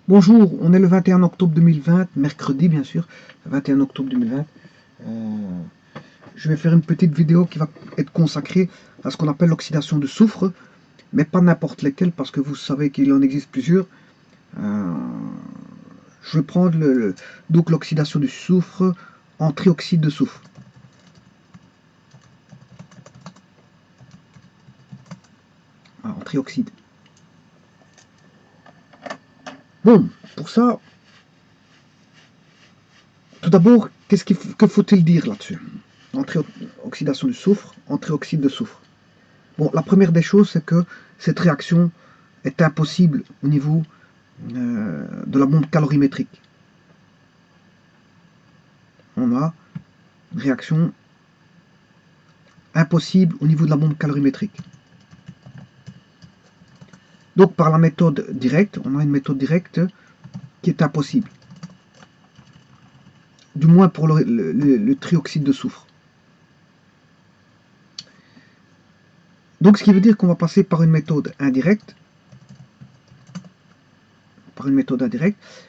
Bonjour, on est le 21 octobre 2020, mercredi bien sûr, le 21 octobre 2020. Je vais faire une petite vidéo qui va être consacrée à ce qu'on appelle l'oxydation du soufre, mais pas n'importe lesquels, parce que vous savez qu'il en existe plusieurs. Je vais prendre donc l'oxydation du soufre en trioxyde de soufre. Voilà, en trioxyde. Bon, pour ça, tout d'abord, que faut-il dire là-dessus? Oxydation du soufre, en trioxyde de soufre. Bon, la première des choses, c'est que cette réaction est impossible au niveau de la bombe calorimétrique. On a une réaction impossible au niveau de la bombe calorimétrique. Donc par la méthode directe, on a une méthode directe qui est impossible. Du moins pour le trioxyde de soufre. Donc ce qui veut dire qu'on va passer par une méthode indirecte.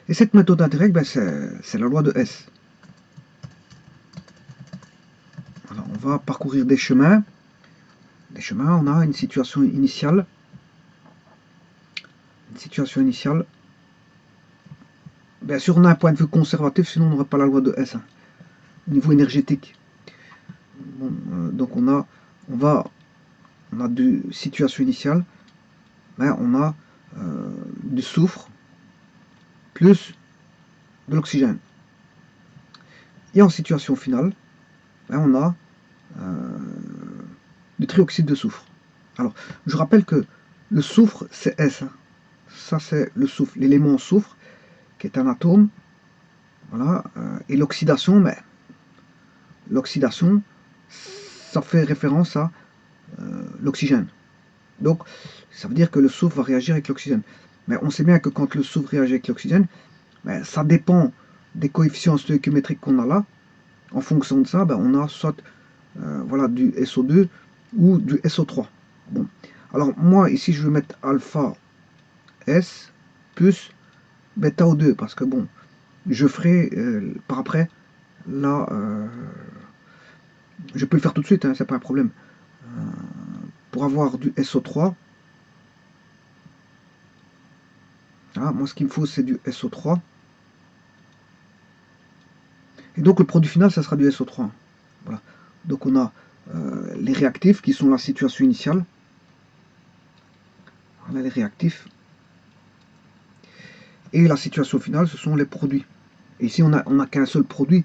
Et cette méthode indirecte, ben, c'est la loi de Hess. Alors, on va parcourir des chemins. On a une situation initiale. Bien sûr, on a un point de vue conservatif, sinon on n'aurait pas la loi de Hess. Au niveau énergétique. Bon, donc on a deux situations initiales. Ben, on a du soufre plus de l'oxygène. Et en situation finale, ben, on a du trioxyde de soufre. Alors, je rappelle que le soufre, c'est S. Ça, c'est le soufre, l'élément soufre, qui est un atome. Voilà. Et l'oxydation, mais l'oxydation, ça fait référence à l'oxygène. Donc, ça veut dire que le soufre va réagir avec l'oxygène. Mais on sait bien que quand le soufre réagit avec l'oxygène, ben, ça dépend des coefficients stoichiométriques qu'on a là. En fonction de ça, ben, on a soit voilà, du SO2 ou du SO3. Bon. Alors moi, ici, je vais mettre alpha S plus bêta O2, parce que bon, je ferai par après, là, je peux le faire tout de suite, hein, c'est pas un problème. Pour avoir du SO3, ah, moi ce qu'il me faut c'est du SO3. Et donc le produit final, ça sera du SO3. Voilà. Donc on a les réactifs qui sont la situation initiale. Voilà les réactifs. Et la situation finale, ce sont les produits. Et ici, on n'a qu'un seul produit,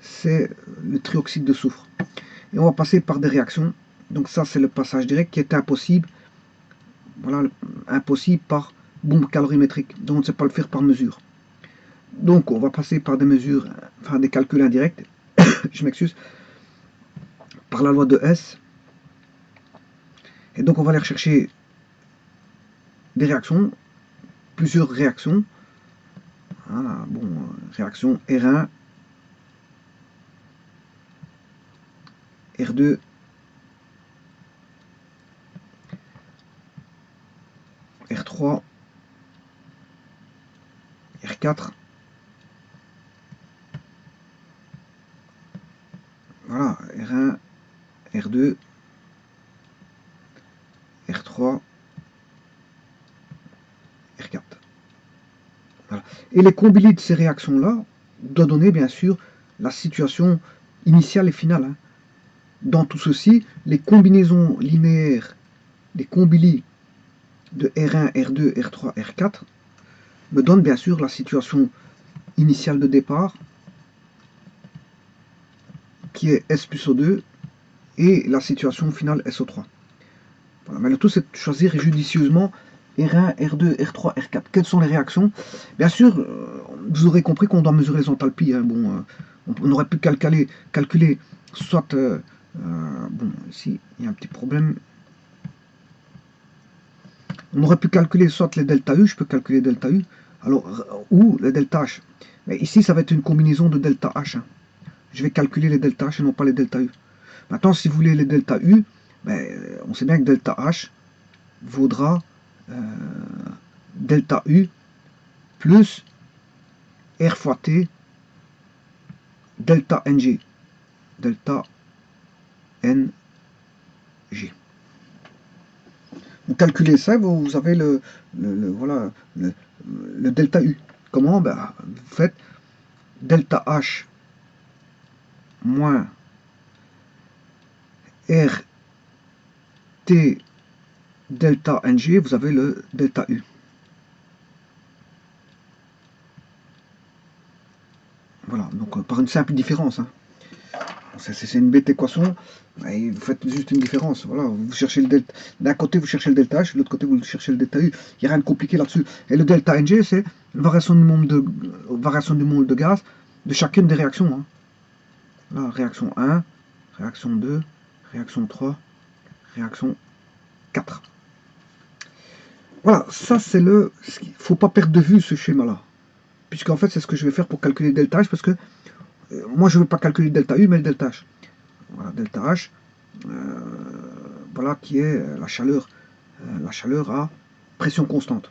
c'est le trioxyde de soufre. Et on va passer par des réactions. Donc ça, c'est le passage direct qui est impossible. Voilà, impossible par bombe calorimétrique. Donc on ne sait pas le faire par mesure. Donc on va passer par des mesures, enfin des calculs indirects. Je m'excuse. Par la loi de Hess. Et donc on va aller rechercher des réactions, plusieurs réactions. Voilà, bon, réaction R1, R2, R3, R4. Voilà, R1, R2, R3, R4. Voilà. Et les combinés de ces réactions-là doivent donner bien sûr la situation initiale et finale. Hein. Dans tout ceci, les combinaisons linéaires des combili de R1, R2, R3, R4 me donnent bien sûr la situation initiale de départ qui est S plus O2 et la situation finale SO3. Voilà. Mais le tout c'est de choisir judicieusement R1, R2, R3, R4. Quelles sont les réactions? Bien sûr, vous aurez compris qu'on doit mesurer les enthalpies. Hein. Bon, on aurait pu calculer soit... bon, ici, il y a un petit problème. On aurait pu calculer soit les delta U, je peux calculer delta U, alors, ou les delta H. Mais ici, ça va être une combinaison de delta H. Hein. Je vais calculer les delta H et non pas les delta U. Maintenant, si vous voulez les delta U, ben, on sait bien que delta H vaudra delta U plus R fois T delta NG. Delta NG. Vous calculez ça, vous avez voilà, le delta U. Comment? Ben, vous faites delta H moins R T delta NG, vous avez le delta U. Voilà, donc par une simple différence. Hein. C'est une bête équation, et vous faites juste une différence. Voilà, vous cherchez le delta. D'un côté, vous cherchez le delta H, de l'autre côté, vous cherchez le delta U. Il n'y a rien de compliqué là-dessus. Et le delta NG, c'est la variation du mole de gaz de chacune des réactions. Hein. Là, réaction 1, réaction 2, réaction 3, réaction 4. Voilà, ça c'est le... Il ne faut pas perdre de vue ce schéma-là. Puisqu'en fait, c'est ce que je vais faire pour calculer le delta H, parce que moi, je ne veux pas calculer le delta U, mais le delta H. Voilà, delta H, voilà, qui est la chaleur à pression constante.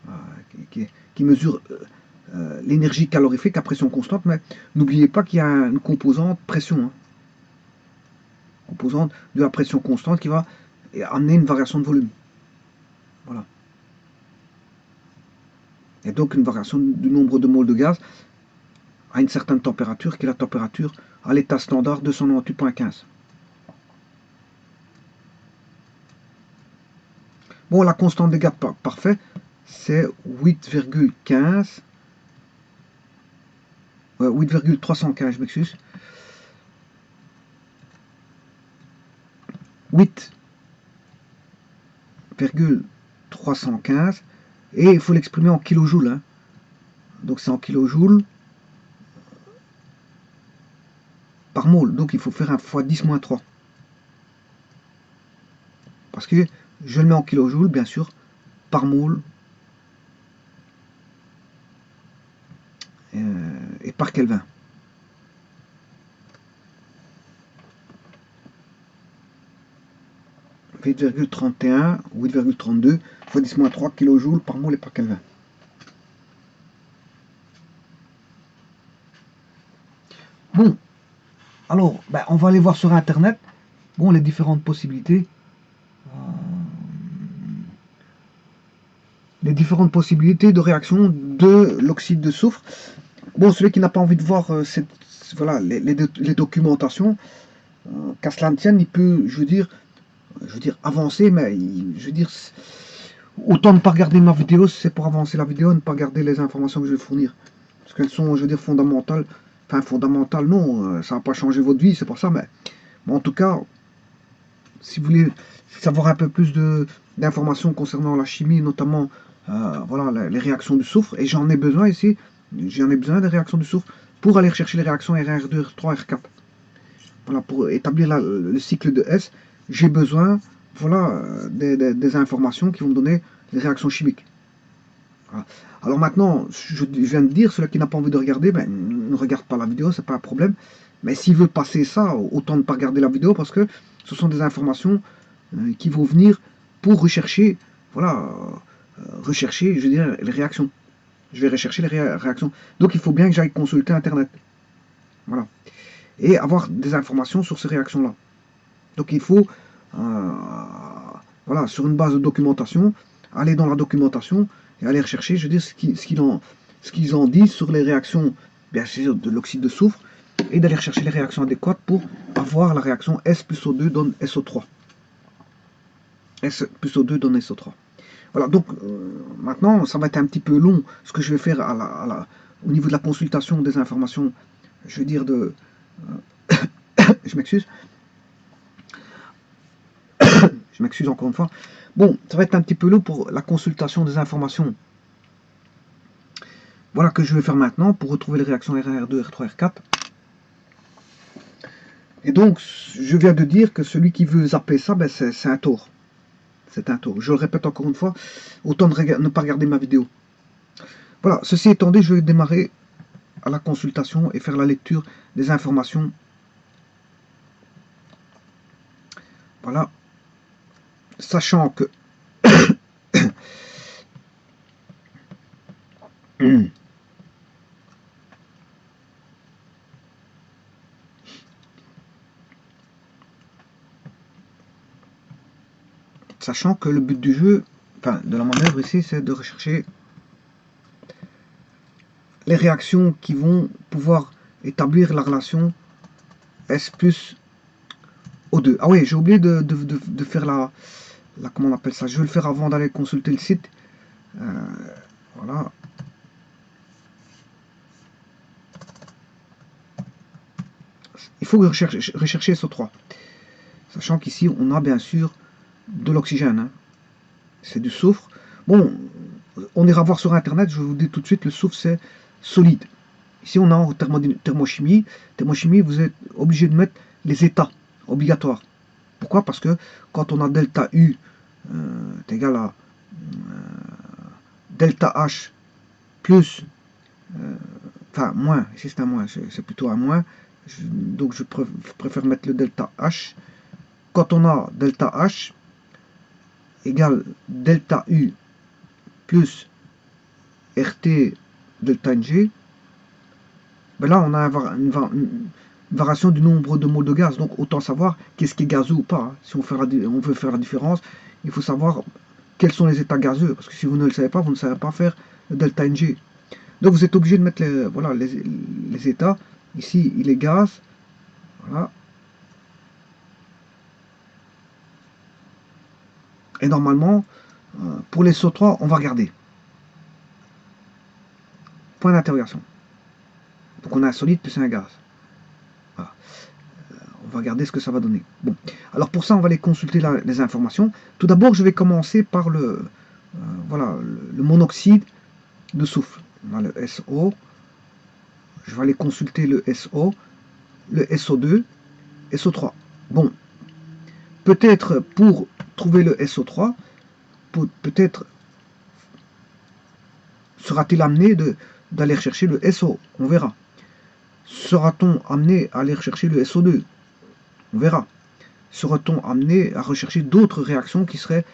Voilà, qui mesure l'énergie calorifique à pression constante, mais n'oubliez pas qu'il y a une composante pression. Hein. Composante de la pression constante qui va amener une variation de volume. Voilà. Et donc une variation du nombre de moles de gaz à une certaine température, qui est la température à l'état standard 298.15. Bon, la constante des gaz parfait, c'est 8,15. 8,315, je m'excuse. 8,315. Et il faut l'exprimer en kilojoules. Hein. Donc c'est en kilojoules par mole. Donc il faut faire un fois 10-3. Parce que je le mets en kilojoules, bien sûr, par mole et par Kelvin. « 8,31, 8,32 fois 10-3 kJ par mole et par Kelvin. » Bon, alors, ben, on va aller voir sur Internet, bon, les différentes possibilités. Les différentes possibilités de réaction de l'oxyde de soufre. Bon, celui qui n'a pas envie de voir voilà, les documentations, qu'à cela ne tienne, il peut, je veux dire, avancer, mais je veux dire, autant ne pas regarder ma vidéo si c'est pour avancer la vidéo, ne pas regarder les informations que je vais fournir. Parce qu'elles sont, je veux dire, fondamentales. Enfin, fondamentales, non, ça va pas changer votre vie, c'est pour ça, mais en tout cas, si vous voulez savoir un peu plus d'informations concernant la chimie, notamment voilà, les réactions du soufre, et j'en ai besoin ici, j'en ai besoin des réactions du soufre pour aller rechercher les réactions R1, R2, R3, R4. Voilà, pour établir le cycle de S, j'ai besoin voilà, des informations qui vont me donner les réactions chimiques. Voilà. Alors maintenant, je viens de dire, celui qui n'a pas envie de regarder, ben, ne regarde pas la vidéo, c'est pas un problème. Mais s'il veut passer ça, autant ne pas regarder la vidéo parce que ce sont des informations qui vont venir pour rechercher, voilà, rechercher, je veux dire, les réactions. Je vais rechercher les réactions. Donc il faut bien que j'aille consulter Internet. Voilà. Et avoir des informations sur ces réactions-là. Donc il faut, voilà, sur une base de documentation, aller dans la documentation et aller rechercher, je veux dire, ce qu'ils en disent sur les réactions, bien sûr, de l'oxyde de soufre, et d'aller rechercher les réactions adéquates pour avoir la réaction S plus O2 donne SO3. S plus O2 donne SO3. Voilà, donc maintenant, ça va être un petit peu long, ce que je vais faire au niveau de la consultation des informations, je veux dire, je m'excuse. Je m'excuse encore une fois. Bon, ça va être un petit peu long pour la consultation des informations. Voilà que je vais faire maintenant pour retrouver les réactions R1, R2, R3, R4. Et donc, je viens de dire que celui qui veut zapper ça, ben c'est un tort. C'est un tort. Je le répète encore une fois, autant ne pas regarder ma vidéo. Voilà, ceci étant dit, je vais démarrer à la consultation et faire la lecture des informations. Voilà. Sachant que Sachant que le but du jeu, enfin de la manœuvre ici, c'est de rechercher les réactions qui vont pouvoir établir la relation S plus O2. Ah oui, j'ai oublié de faire comment on appelle ça. Je vais le faire avant d'aller consulter le site. Voilà. Il faut rechercher SO3. Sachant qu'ici, on a bien sûr de l'oxygène. Hein. C'est du soufre. Bon, on ira voir sur Internet, je vous dis tout de suite, le soufre, c'est solide. Ici, on a en thermochimie. Thermochimie, vous êtes obligé de mettre les états obligatoires. Pourquoi? Parce que quand on a delta U est égal à delta H plus, enfin moins, ici c'est un moins, c'est plutôt un moins, donc je préfère mettre le delta H. Quand on a delta H égale delta U plus RT delta NG, ben là on a une variation du nombre de moles de gaz, donc autant savoir qu'est-ce qui est gazeux ou pas. Hein. Si on veut faire la différence, il faut savoir quels sont les états gazeux, parce que si vous ne le savez pas, vous ne savez pas faire le delta NG. Donc vous êtes obligé de mettre les états. Ici, il est gaz. Voilà. Et normalement, pour les SO3, on va regarder. Point d'interrogation. Donc on a un solide plus un gaz. Voilà. On va regarder ce que ça va donner. Bon. Alors pour ça, on va aller consulter les informations. Tout d'abord, je vais commencer par le monoxyde de soufre. On a le SO. Je vais aller consulter le SO, le SO2, SO3. Bon, peut-être pour trouver le SO3, peut-être sera-t-il amené d'aller rechercher le SO. On verra. Sera-t-on amené à aller rechercher le SO2? On verra. Sera-t-on amené à rechercher d'autres réactions qui seraient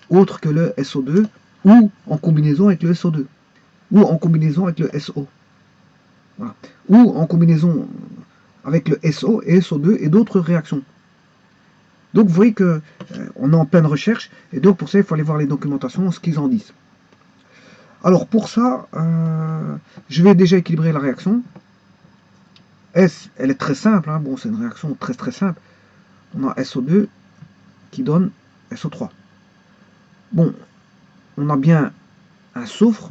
autres que le SO2 ou en combinaison avec le SO2 ou en combinaison avec le SO? Voilà. Ou en combinaison avec le SO et SO2 et d'autres réactions. Donc vous voyez que on est en pleine recherche et donc pour ça il faut aller voir les documentations, ce qu'ils en disent. Alors pour ça, je vais déjà équilibrer la réaction. S, elle est très simple, hein. Bon c'est une réaction très très simple. On a SO2 qui donne SO3. Bon, on a bien un soufre,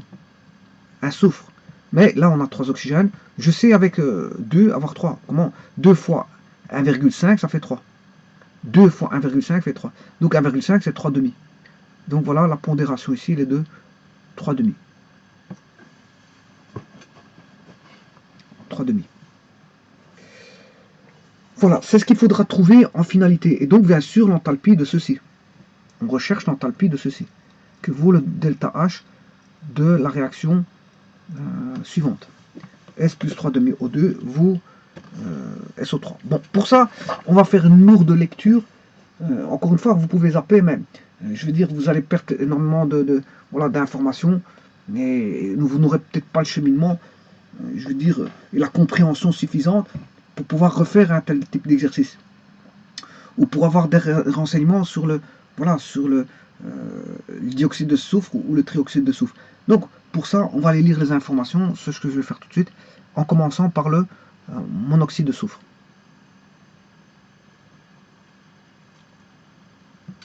mais là on a 3 oxygènes. Je sais avec 2 avoir 3. Comment? 2 fois 1,5 ça fait 3. 2 fois 1,5 fait 3. Donc 1,5 c'est 3 demi. Donc voilà la pondération ici, il est de 3 demi. 3 demi. Voilà, c'est ce qu'il faudra trouver en finalité. Et donc bien sûr l'enthalpie de ceci. On recherche l'enthalpie de ceci. Que vaut le delta H de la réaction suivante. S plus 3 demi O2 vaut SO3. Bon, pour ça, on va faire une lourde lecture. Encore une fois, vous pouvez zapper même. Je veux dire, vous allez perdre énormément d'informations, mais vous n'aurez peut-être pas le cheminement, je veux dire, et la compréhension suffisante pour pouvoir refaire un tel type d'exercice. Ou pour avoir des renseignements sur le dioxyde de soufre ou le trioxyde de soufre. Donc, pour ça, on va aller lire les informations, ce que je vais faire tout de suite, en commençant par le monoxyde de soufre.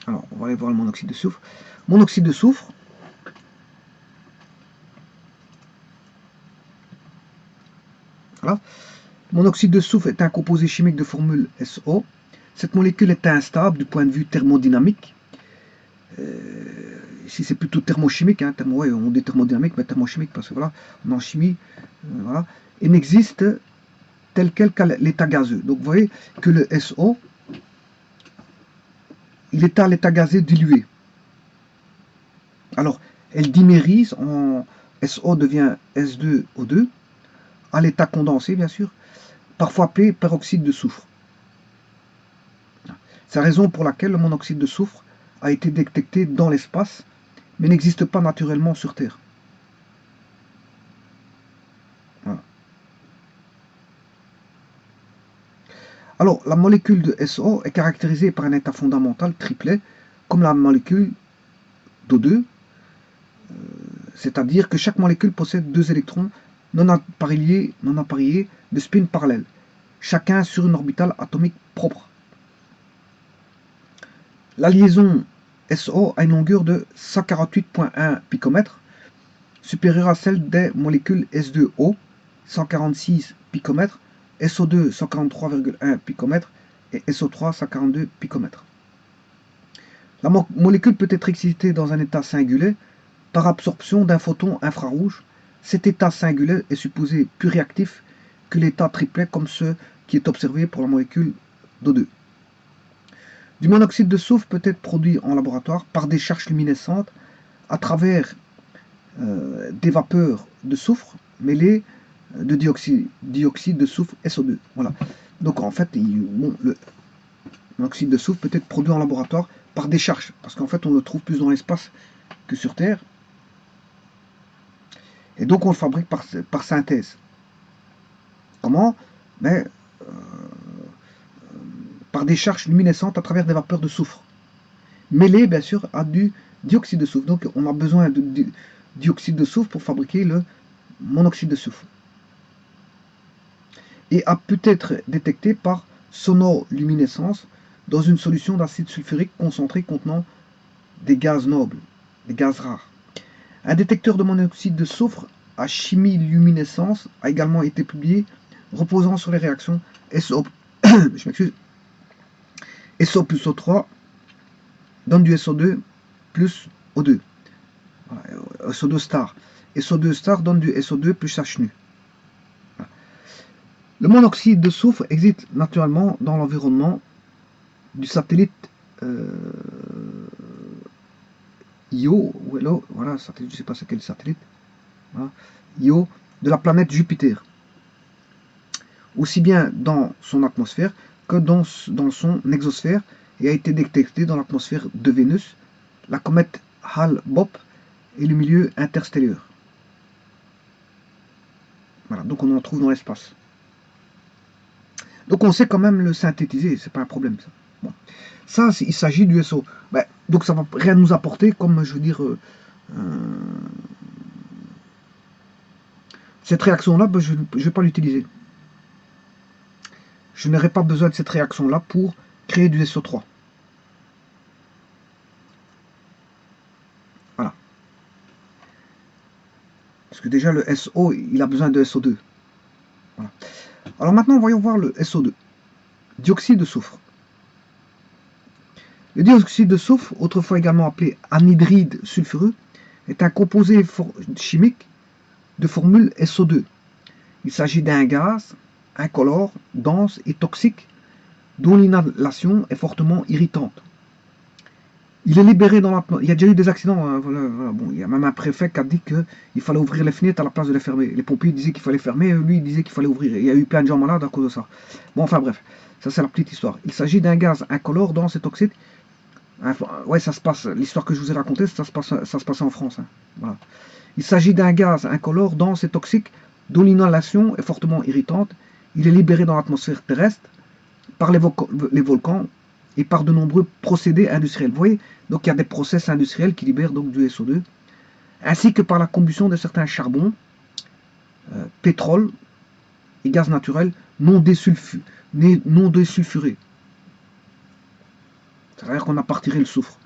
Alors, on va aller voir le monoxyde de soufre. Monoxyde de soufre, voilà. Monoxyde de soufre est un composé chimique de formule SO. Cette molécule est instable du point de vue thermodynamique. Ici, c'est plutôt thermochimique. Hein. On dit thermodynamique, mais thermochimique, parce que voilà, on est en chimie. Voilà. Et n'existe tel quel qu'à l'état gazeux. Donc, vous voyez que le SO, il est à l'état gazeux dilué. Alors, elle dimérise, SO devient S2O2, à l'état condensé, bien sûr, parfois appelé peroxyde de soufre. C'est la raison pour laquelle le monoxyde de soufre a été détecté dans l'espace, mais n'existe pas naturellement sur Terre. Alors, la molécule de SO est caractérisée par un état fondamental triplet, comme la molécule d'O2, c'est-à-dire que chaque molécule possède 2 électrons non appareillés de spin parallèles, chacun sur une orbitale atomique propre. La liaison SO a une longueur de 148,1 picomètres, supérieure à celle des molécules S2O, 146 picomètres, SO2, 143,1 picomètres, et SO3, 142 picomètres. La molécule peut être excitée dans un état singulier par absorption d'un photon infrarouge. Cet état singulier est supposé plus réactif que l'état triplet comme ce qui est observé pour la molécule d'O2. Du monoxyde de soufre peut être produit en laboratoire par des charges luminescentes à travers des vapeurs de soufre mêlées de dioxyde de soufre SO2. Voilà. Donc en fait, le monoxyde de soufre peut être produit en laboratoire par décharge, parce qu'en fait on le trouve plus dans l'espace que sur Terre. Et donc on le fabrique par synthèse. Comment? Mais par des charges luminescentes à travers des vapeurs de soufre, mêlées bien sûr à du dioxyde de soufre. Donc on a besoin de dioxyde de soufre pour fabriquer le monoxyde de soufre. Et a pu être détecté par sonoluminescence dans une solution d'acide sulfurique concentré contenant des gaz nobles, des gaz rares. Un détecteur de monoxyde de soufre à chimiluminescence a également été publié, reposant sur les réactions SO, je m'excuse, SO plus O3 donne du SO2 plus O2. Voilà, SO2 star. SO2 star donne du SO2 plus H nu. Voilà. Le monoxyde de soufre existe naturellement dans l'environnement du satellite Io, voilà, satellite, je ne sais pas c'est quel satellite, voilà, Io, de la planète Jupiter, aussi bien dans son atmosphère que dans son exosphère, et a été détecté dans l'atmosphère de Vénus, la comète Hale-Bopp et le milieu interstellaire. Voilà, donc on en trouve dans l'espace. Donc on sait quand même le synthétiser, c'est pas un problème ça. Bon. Ça, il s'agit du SO. Ben, donc ça va rien nous apporter, comme je veux dire, cette réaction-là, ben, je ne vais pas l'utiliser. Je n'aurai pas besoin de cette réaction-là pour créer du SO3. Voilà. Parce que déjà le SO, il a besoin de SO2. Voilà. Alors maintenant, voyons voir le SO2. Dioxyde de soufre. Le dioxyde de soufre, autrefois également appelé anhydride sulfureux, est un composé chimique de formule SO2. Il s'agit d'un gaz incolore, dense et toxique, dont l'inhalation est fortement irritante. Il est libéré dans l'atmosphère. Il y a déjà eu des accidents. Hein, voilà. Bon, il y a même un préfet qui a dit qu'il fallait ouvrir les fenêtres à la place de les fermer. Les pompiers disaient qu'il fallait fermer, lui il disait qu'il fallait ouvrir. Et il y a eu plein de gens malades à cause de ça. Bon, enfin bref, ça c'est la petite histoire. Il s'agit d'un gaz incolore, dense et toxique. Ouais, ça se passe. L'histoire que je vous ai racontée, ça se passe en France. Hein. Voilà. Il s'agit d'un gaz incolore, dense et toxique, dont l'inhalation est fortement irritante. Il est libéré dans l'atmosphère terrestre par les volcans et par de nombreux procédés industriels. Vous voyez, donc il y a des process industriels qui libèrent donc du SO2, ainsi que par la combustion de certains charbons, pétrole et gaz naturel non désulfurés. C'est-à-dire qu'on a pas retiré le soufre.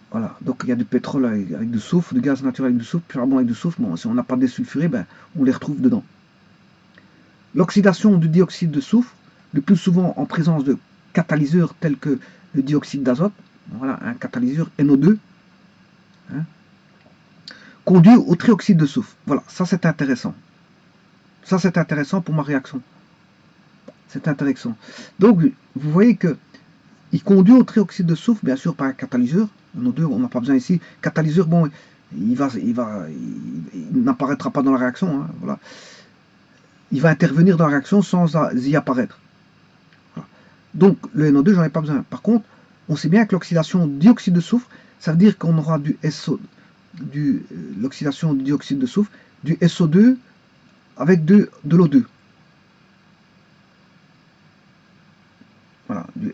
Voilà, donc il y a du pétrole avec du soufre, du gaz naturel avec du soufre, du charbon avec du soufre. Bon, si on n'a pas désulfuré, ben, on les retrouve dedans. L'oxydation du dioxyde de soufre, le plus souvent en présence de catalyseurs tels que le dioxyde d'azote, voilà, un catalyseur NO2, hein, conduit au trioxyde de soufre. Voilà, ça c'est intéressant. Ça c'est intéressant pour ma réaction. C'est intéressant. Donc, vous voyez que il conduit au trioxyde de soufre, bien sûr, par un catalyseur. NO2, on n'a pas besoin ici. Catalyseur, bon, il n'apparaîtra pas dans la réaction. Hein, voilà. Il va intervenir dans la réaction sans y apparaître. Voilà. Donc, le NO2, j'en ai pas besoin. Par contre, on sait bien que l'oxydation du dioxyde de soufre, ça veut dire qu'on aura du SO, l'oxydation du dioxyde de soufre, du SO2 avec de l'O2.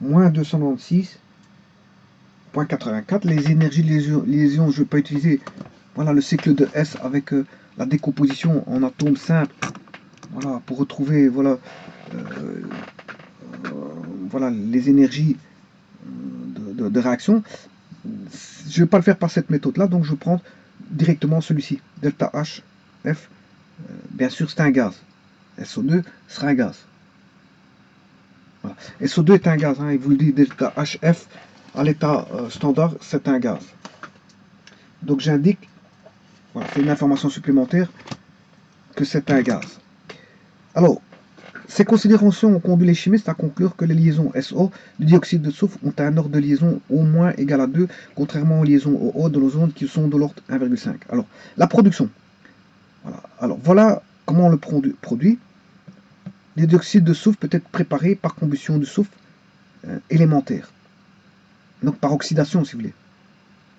moins 296, 0.84. Les énergies de liaison, je ne vais pas utiliser. Voilà le cycle de S avec la décomposition en atomes simples. Voilà, pour retrouver voilà les énergies de réaction. Je ne vais pas le faire par cette méthode là, donc je prends directement celui-ci, delta H F. Bien sûr c'est un gaz, SO2 sera un gaz. Voilà. SO2 est un gaz, hein, il vous le dit, delta HF à l'état standard c'est un gaz. Donc j'indique, voilà, c'est une information supplémentaire, que c'est un gaz. Alors, ces considérations ont conduit les chimistes à conclure que les liaisons SO du dioxyde de soufre ont un ordre de liaison au moins égal à 2, contrairement aux liaisons OO de l'ozone qui sont de l'ordre 1,5. Alors, la production. Voilà. Alors, voilà comment on le produit. Le dioxyde de soufre peut être préparé par combustion du soufre élémentaire. Donc, par oxydation, si vous voulez.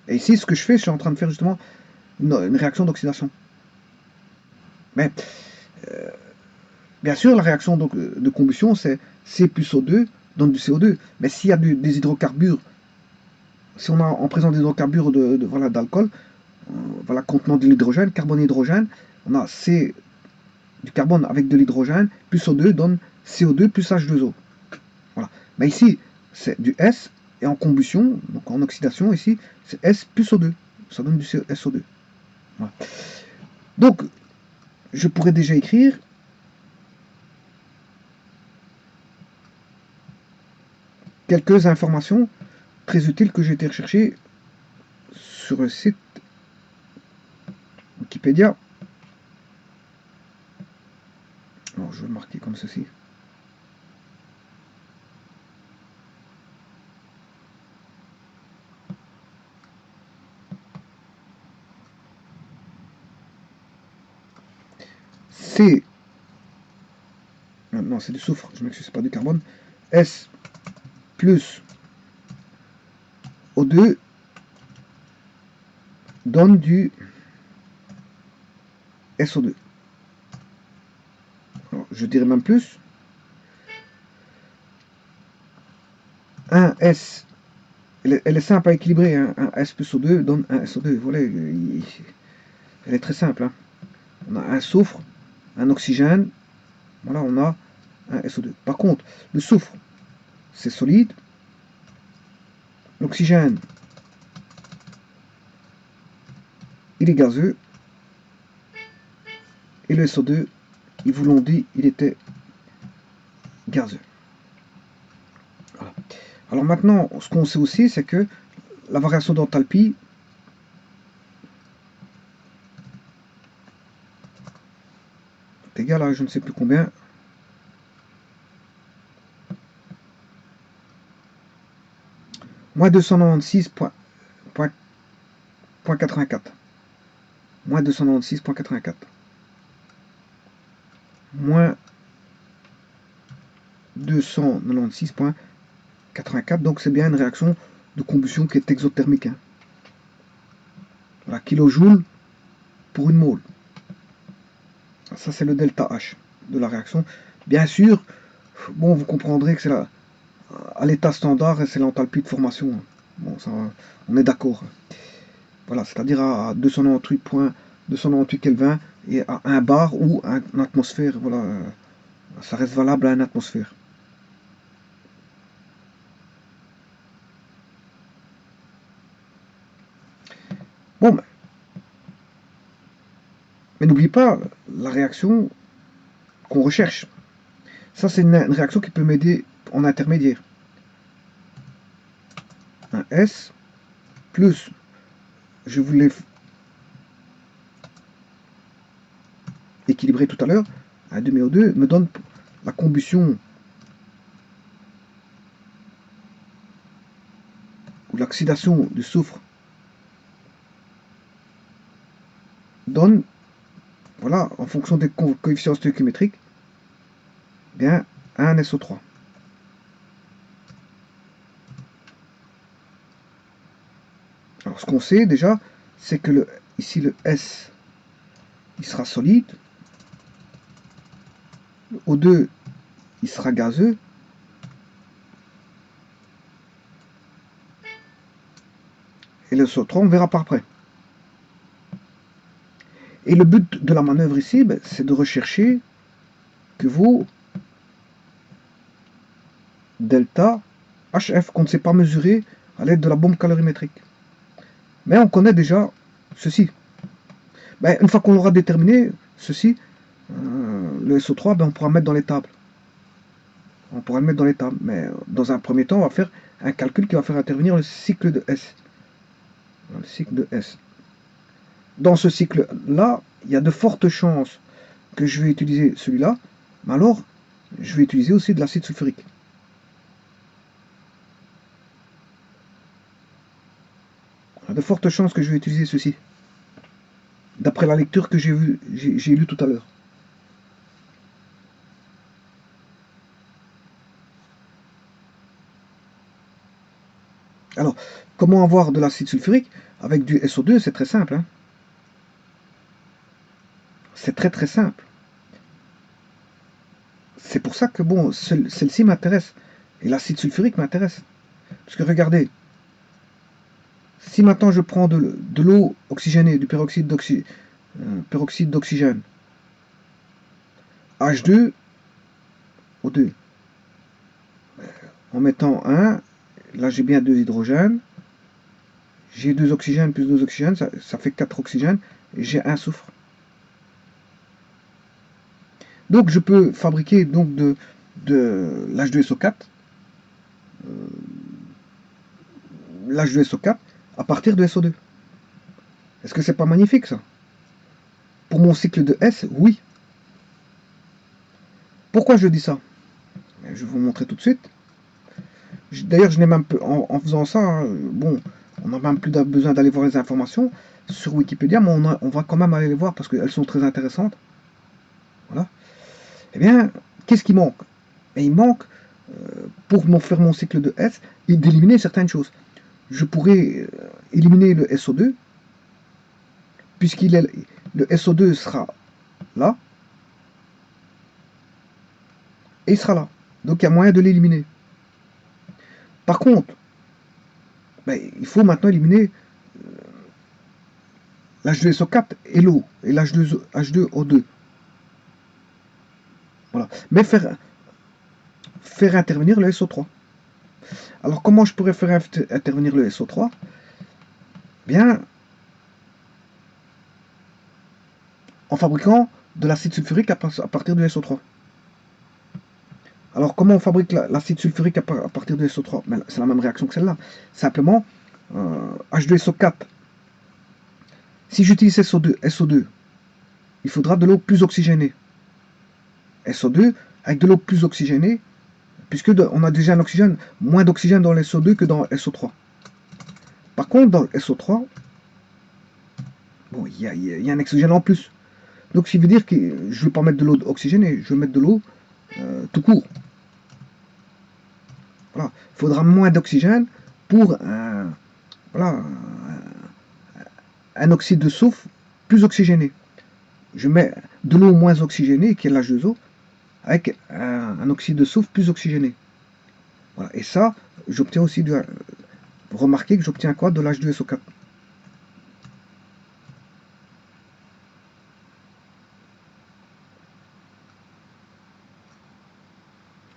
Et ici, ce que je fais, je suis en train de faire justement une réaction d'oxydation. Mais, bien sûr, la réaction donc, de combustion, c'est C plus O2 donne du CO2. Mais s'il y a des hydrocarbures, si on a en présence d'hydrocarbures voilà, d'alcool, voilà, contenant de l'hydrogène, carbone-hydrogène, on a C du carbone avec de l'hydrogène, plus O2 donne CO2 plus H2O. Voilà. Mais ici, c'est du S, et en combustion, donc en oxydation, ici, c'est S plus O2. Ça donne du SO2. Voilà. Donc, je pourrais déjà écrire quelques informations très utiles que j'ai été rechercher sur le site Wikipédia. Alors, je vais le marquer comme ceci. C, non, c'est du soufre, je m'excuse, c'est pas du carbone. S plus O2 donne du SO2. Alors, je dirais même plus. 1S, elle est simple à équilibrer, hein. Un S plus O2 donne un SO2. Voilà, elle est très simple. Hein. On a un soufre, un oxygène, voilà, on a un SO2. Par contre, le soufre, c'est solide. L'oxygène, il est gazeux. Et le SO2, ils vous l'ont dit, il était gazeux. Voilà. Alors maintenant, ce qu'on sait aussi, c'est que la variation d'enthalpie est égale à je ne sais plus combien. Moins 296.84. Moins 296.84. Moins 296.84. Donc c'est bien une réaction de combustion qui est exothermique. Hein. Voilà, kilojoules pour une mole. Ça c'est le delta H de la réaction. Bien sûr, bon, vous comprendrez que c'est à l'état standard et c'est l'enthalpie de formation. Bon, ça, on est d'accord. Voilà, c'est-à-dire à 298 Kelvin et à 1 bar ou une atmosphère. Voilà, ça reste valable à une atmosphère. Bon, mais n'oublie pas la réaction qu'on recherche. Ça, c'est une réaction qui peut m'aider en intermédiaire. Un S plus, je voulais équilibrer tout à l'heure, un demi-O2 me donne la combustion ou l'oxydation du soufre donne, voilà, en fonction des coefficients stoichiométriques, bien un SO3. Alors ce qu'on sait déjà, c'est que ici le S, il sera solide, le O2, il sera gazeux, Et le SO3, on verra par après. Et le but de la manœuvre ici, ben, c'est de rechercher que vos delta HF qu'on ne sait pas mesurer à l'aide de la bombe calorimétrique. Mais on connaît déjà ceci. Ben, une fois qu'on l'aura déterminé, ceci, le SO3, ben, on pourra mettre dans les tables. On pourra le mettre dans les tables. Mais dans un premier temps, on va faire un calcul qui va faire intervenir le cycle de S. Le cycle de S. Dans ce cycle-là, il y a de fortes chances que je vais utiliser celui-là, mais alors, je vais utiliser aussi de l'acide sulfurique. Il y a de fortes chances que je vais utiliser ceci, d'après la lecture que j'ai lue tout à l'heure. Alors, comment avoir de l'acide sulfurique avec du SO2? C'est très simple. Hein, c'est très très simple. C'est pour ça que bon, celle-ci m'intéresse. Et l'acide sulfurique m'intéresse. Parce que regardez, si maintenant je prends de l'eau oxygénée, du peroxyde d'oxygène, H2O2, en mettant 1, là j'ai bien 2 hydrogènes, j'ai 2 oxygènes plus 2 oxygènes, ça fait 4 oxygènes, et j'ai 1 soufre. Donc je peux fabriquer donc de l'H2SO4, l'H2SO4 à partir de SO2. Est-ce que c'est pas magnifique ça? Pour mon cycle de S, oui. Pourquoi je dis ça? Je vais vous montrer tout de suite. D'ailleurs, je n'ai même pas, en faisant ça, hein, bon, on n'a même plus besoin d'aller voir les informations sur Wikipédia, mais on va quand même aller les voir parce qu'elles sont très intéressantes. Voilà. Eh bien, qu'est-ce qui manque? Et il manque, pour faire mon cycle de S, d'éliminer certaines choses. Je pourrais éliminer le SO2, puisqu'il est le SO2 sera là, et il sera là. Donc il y a moyen de l'éliminer. Par contre, ben, il faut maintenant éliminer l'H2SO4 et l'eau, et l'H2O2. Voilà. Mais faire intervenir le SO3. Alors comment je pourrais faire intervenir le SO3? Bien, en fabriquant de l'acide sulfurique à partir du SO3. Alors comment on fabrique l'acide sulfurique à partir du SO3? C'est la même réaction que celle-là. Simplement, H2SO4. Si j'utilise SO2, il faudra de l'eau plus oxygénée. SO2 avec de l'eau plus oxygénée, puisque on a déjà un oxygène, moins d'oxygène dans le SO2 que dans le SO3. Par contre, dans le SO3, bon, il y a un oxygène en plus. Donc, ce qui veut dire que je ne vais pas mettre de l'eau oxygénée, je vais mettre de l'eau tout court. Voilà. Il faudra moins d'oxygène pour un oxyde de soufre plus oxygéné. Je mets de l'eau moins oxygénée, qui est l'H2O, avec un oxyde de soufre plus oxygéné. Voilà. Et ça, j'obtiens aussi remarquez que j'obtiens quoi? De l'H2SO4.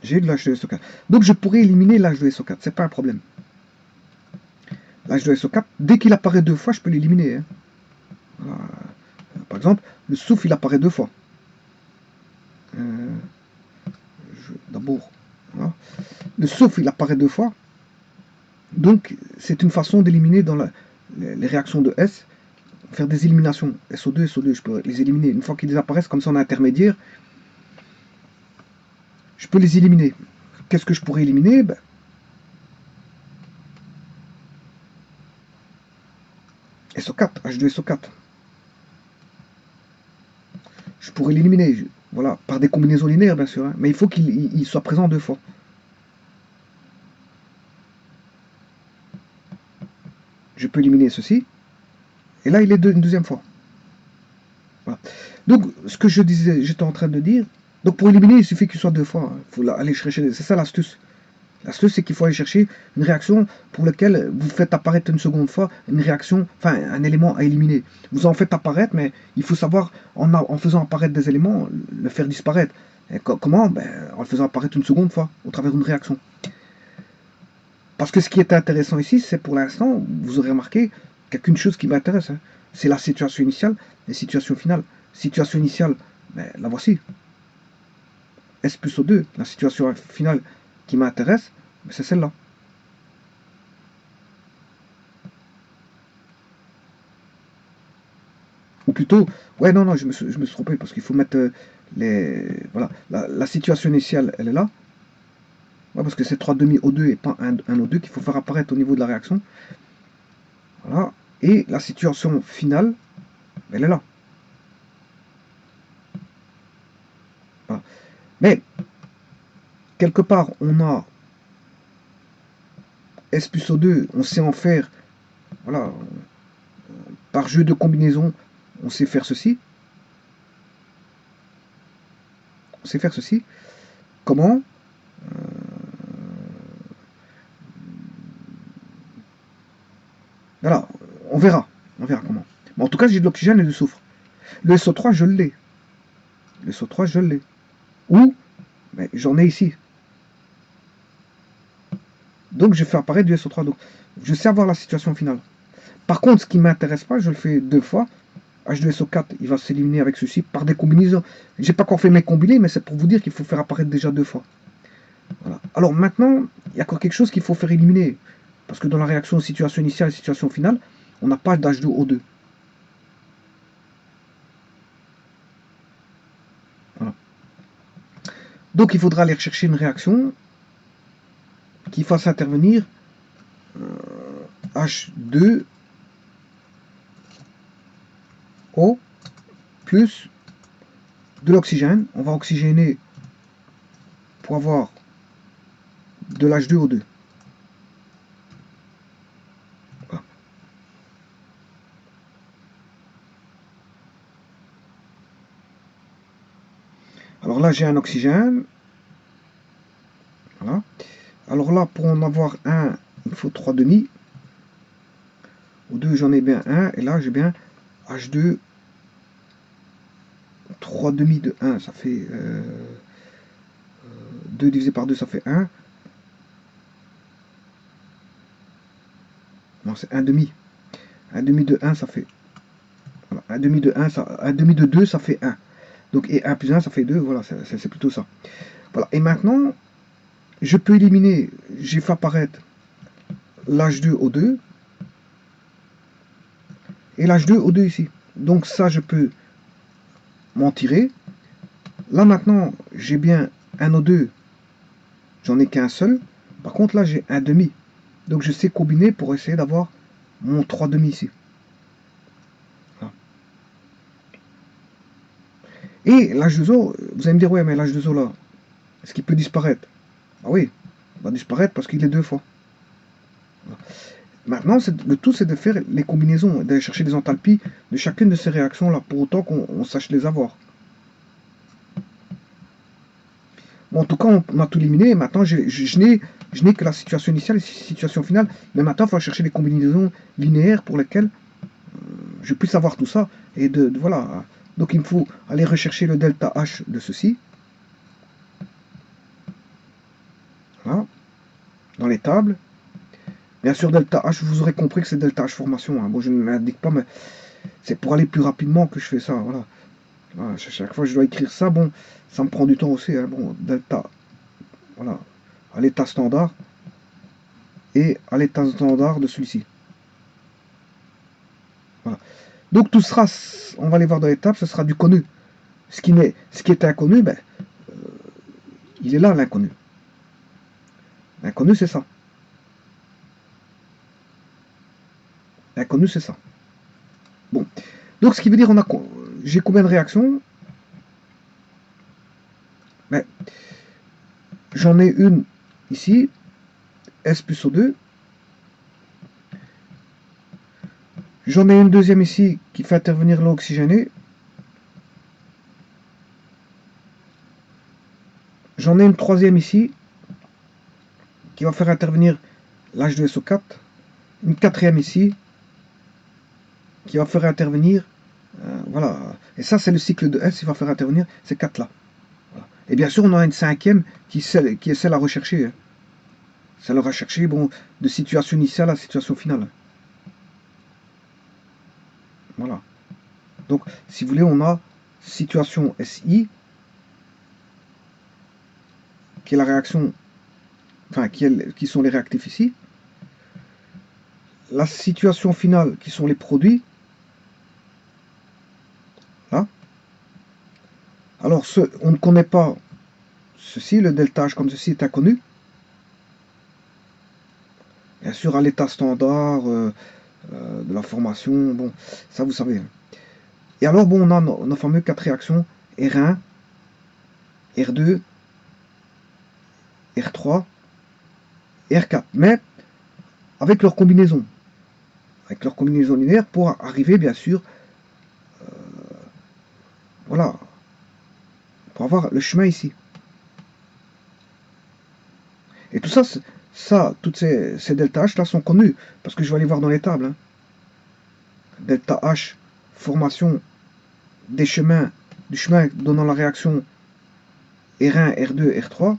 J'ai de l'H2SO4. Donc je pourrais éliminer l'H2SO4, c'est pas un problème. L'H2SO4, dès qu'il apparaît 2 fois, je peux l'éliminer. Hein. Voilà. Par exemple, le soufre, il apparaît 2 fois. D'abord, voilà. Le soufre, il apparaît 2 fois. Donc, c'est une façon d'éliminer dans les réactions de S, faire des éliminations. SO2, SO2, je peux les éliminer. Une fois qu'ils apparaissent comme ça en intermédiaire, je peux les éliminer. Qu'est-ce que je pourrais éliminer? Ben, SO4, H2SO4. Je pourrais l'éliminer, voilà, par des combinaisons linéaires, bien sûr, hein, mais il faut qu'il soit présent 2 fois. Je peux éliminer ceci, et là, il est une deuxième fois. Voilà. Donc, ce que j'étais en train de dire, donc pour éliminer, il suffit qu'il soit 2 fois. Il faut aller chercher, c'est ça l'astuce. L'astuce, c'est qu'il faut aller chercher une réaction pour laquelle vous faites apparaître une seconde fois une réaction, enfin un élément à éliminer. Vous en faites apparaître, mais il faut savoir, en faisant apparaître des éléments, le faire disparaître. Et comment? Ben, en le faisant apparaître une seconde fois, au travers d'une réaction. Parce que ce qui est intéressant ici, c'est pour l'instant, vous aurez remarqué qu'il n'y a qu'une chose qui m'intéresse. Hein. C'est la situation initiale et situation finale. Situation initiale, ben, la voici. S plus O2, la situation finale qui m'intéresse, ben, c'est celle-là. Ou plutôt, ouais, non, non, je me suis trompé parce qu'il faut mettre voilà, la situation initiale, elle est là. Ouais, parce que c'est 3 demi O2 et pas un O2 qu'il faut faire apparaître au niveau de la réaction. Voilà. Et la situation finale, elle est là. Voilà. Mais, quelque part, on a S plus O2, on sait en faire, voilà, par jeu de combinaison, on sait faire ceci. On sait faire ceci. Comment? Voilà, on verra. On verra comment. Mais en tout cas, j'ai de l'oxygène et du soufre. Le SO3, je l'ai. Le SO3, je l'ai. Où? Ben, j'en ai ici. Donc, je fais apparaître du SO3. Donc, je sais avoir la situation finale. Par contre, ce qui ne m'intéresse pas, je le fais 2 fois. H2SO4, il va s'éliminer avec ceci par des combinaisons. J'ai pas encore fait mes combinés, mais c'est pour vous dire qu'il faut faire apparaître déjà 2 fois. Voilà. Alors maintenant, il y a encore quelque chose qu'il faut faire éliminer. Parce que dans la réaction situation initiale et situation finale, on n'a pas d'H2O2. Voilà. Donc il faudra aller rechercher une réaction qui fasse intervenir H2O plus de l'oxygène. On va oxygéner pour avoir de l'H2O2. Voilà. Alors là, j'ai un oxygène. Voilà. Alors là, pour en avoir un, il faut 3 demi. Au 2, j'en ai bien un. Et là, j'ai bien H2. 3 demi de 1, ça fait 2 divisé par 2, ça fait 1. Non, c'est 1 demi. 1 demi de 1, ça fait... Voilà, 1 demi de 1, ça, 1 demi de 2, ça fait 1. Donc, et 1 plus 1, ça fait 2. Voilà, c'est plutôt ça. Voilà. Et maintenant, je peux éliminer, j'ai fait apparaître l'H2O2 et l'H2O2 ici. Donc ça, je peux m'en tirer. Là, maintenant, j'ai bien un O2. J'en ai qu'un seul. Par contre, là, j'ai un demi. Donc, je sais combiner pour essayer d'avoir mon 3 demi ici. Voilà. Et l'H2O, vous allez me dire, ouais, mais l'H2O là, est-ce qu'il peut disparaître? Ah oui, il va disparaître parce qu'il est 2 fois. Voilà. Maintenant, le tout, c'est de faire les combinaisons, d'aller chercher les enthalpies de chacune de ces réactions-là, pour autant qu'on sache les avoir. Bon, en tout cas, on a tout éliminé. Maintenant, je n'ai que la situation initiale et la situation finale. Mais maintenant, il faut chercher les combinaisons linéaires pour lesquelles je puisse avoir tout ça. Et voilà. Donc, il me faut aller rechercher le delta H de ceci. Voilà. Dans les tables. Bien sûr, delta H, vous aurez compris que c'est delta H formation. Hein. Bon, je ne l'indique pas, mais c'est pour aller plus rapidement que je fais ça. Voilà. Voilà. Chaque fois que je dois écrire ça, bon, ça me prend du temps aussi. Hein. Bon, delta, voilà, à l'état standard et à l'état standard de celui-ci. Voilà. Donc tout sera, on va aller voir dans l'étape, ce sera du connu. Ce qui est inconnu, ben, il est là l'inconnu. L'inconnu, c'est ça. L'inconnu, c'est ça. Bon. Donc ce qui veut dire, j'ai combien de réactions? Ben, j'en ai une ici, S plus O2. J'en ai une deuxième ici qui fait intervenir l'eau oxygénée. J'en ai une troisième ici qui va faire intervenir l'H2SO4, une quatrième ici, qui va faire intervenir, voilà, et ça c'est le cycle de S, il va faire intervenir ces quatre là. Voilà. Et bien sûr on a une cinquième qui est celle à rechercher, hein. Celle à rechercher, bon, de situation initiale à situation finale. Voilà. Donc si vous voulez, on a situation SI, qui est la réaction, enfin qui sont les réactifs ici, la situation finale qui sont les produits, là. Alors on ne connaît pas ceci, le delta H comme ceci est inconnu. Bien sûr, à l'état standard de la formation, bon, ça vous savez. Et alors, bon, on a nos fameux quatre réactions R1, R2, R3 et R4. Mais avec leur combinaison. Avec leur combinaison linéaire pour arriver, bien sûr, voilà, pour avoir le chemin ici. Et tout ça, toutes ces delta H là sont connus, parce que je vais aller voir dans les tables. Hein. Delta H, formation des chemins, du chemin donnant la réaction R1, R2, R3.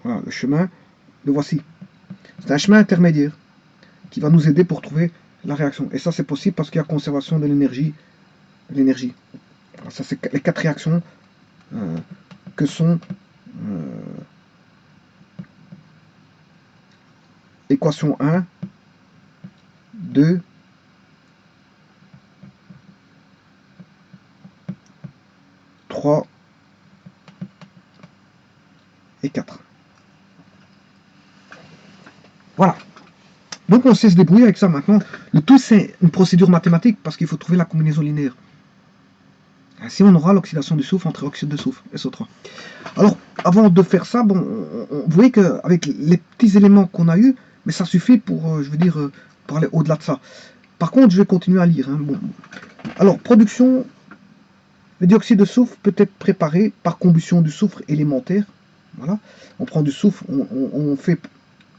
Voilà, le chemin, le voici. C'est un chemin intermédiaire qui va nous aider pour trouver la réaction. Et ça, c'est possible parce qu'il y a conservation de l'énergie. Ça, c'est les quatre réactions que sont équation 1, 2, 3 et 4. Voilà. Donc on sait se débrouiller avec ça maintenant. Le tout, c'est une procédure mathématique parce qu'il faut trouver la combinaison linéaire. Ainsi, on aura l'oxydation du soufre entre oxyde de soufre, SO3. Alors, avant de faire ça, bon, vous voyez qu'avec les petits éléments qu'on a eus, mais ça suffit pour, je veux dire, pour aller au-delà de ça. Par contre, je vais continuer à lire. Hein. Bon. Alors, production, le dioxyde de soufre peut être préparé par combustion du soufre élémentaire. Voilà. On prend du soufre, on fait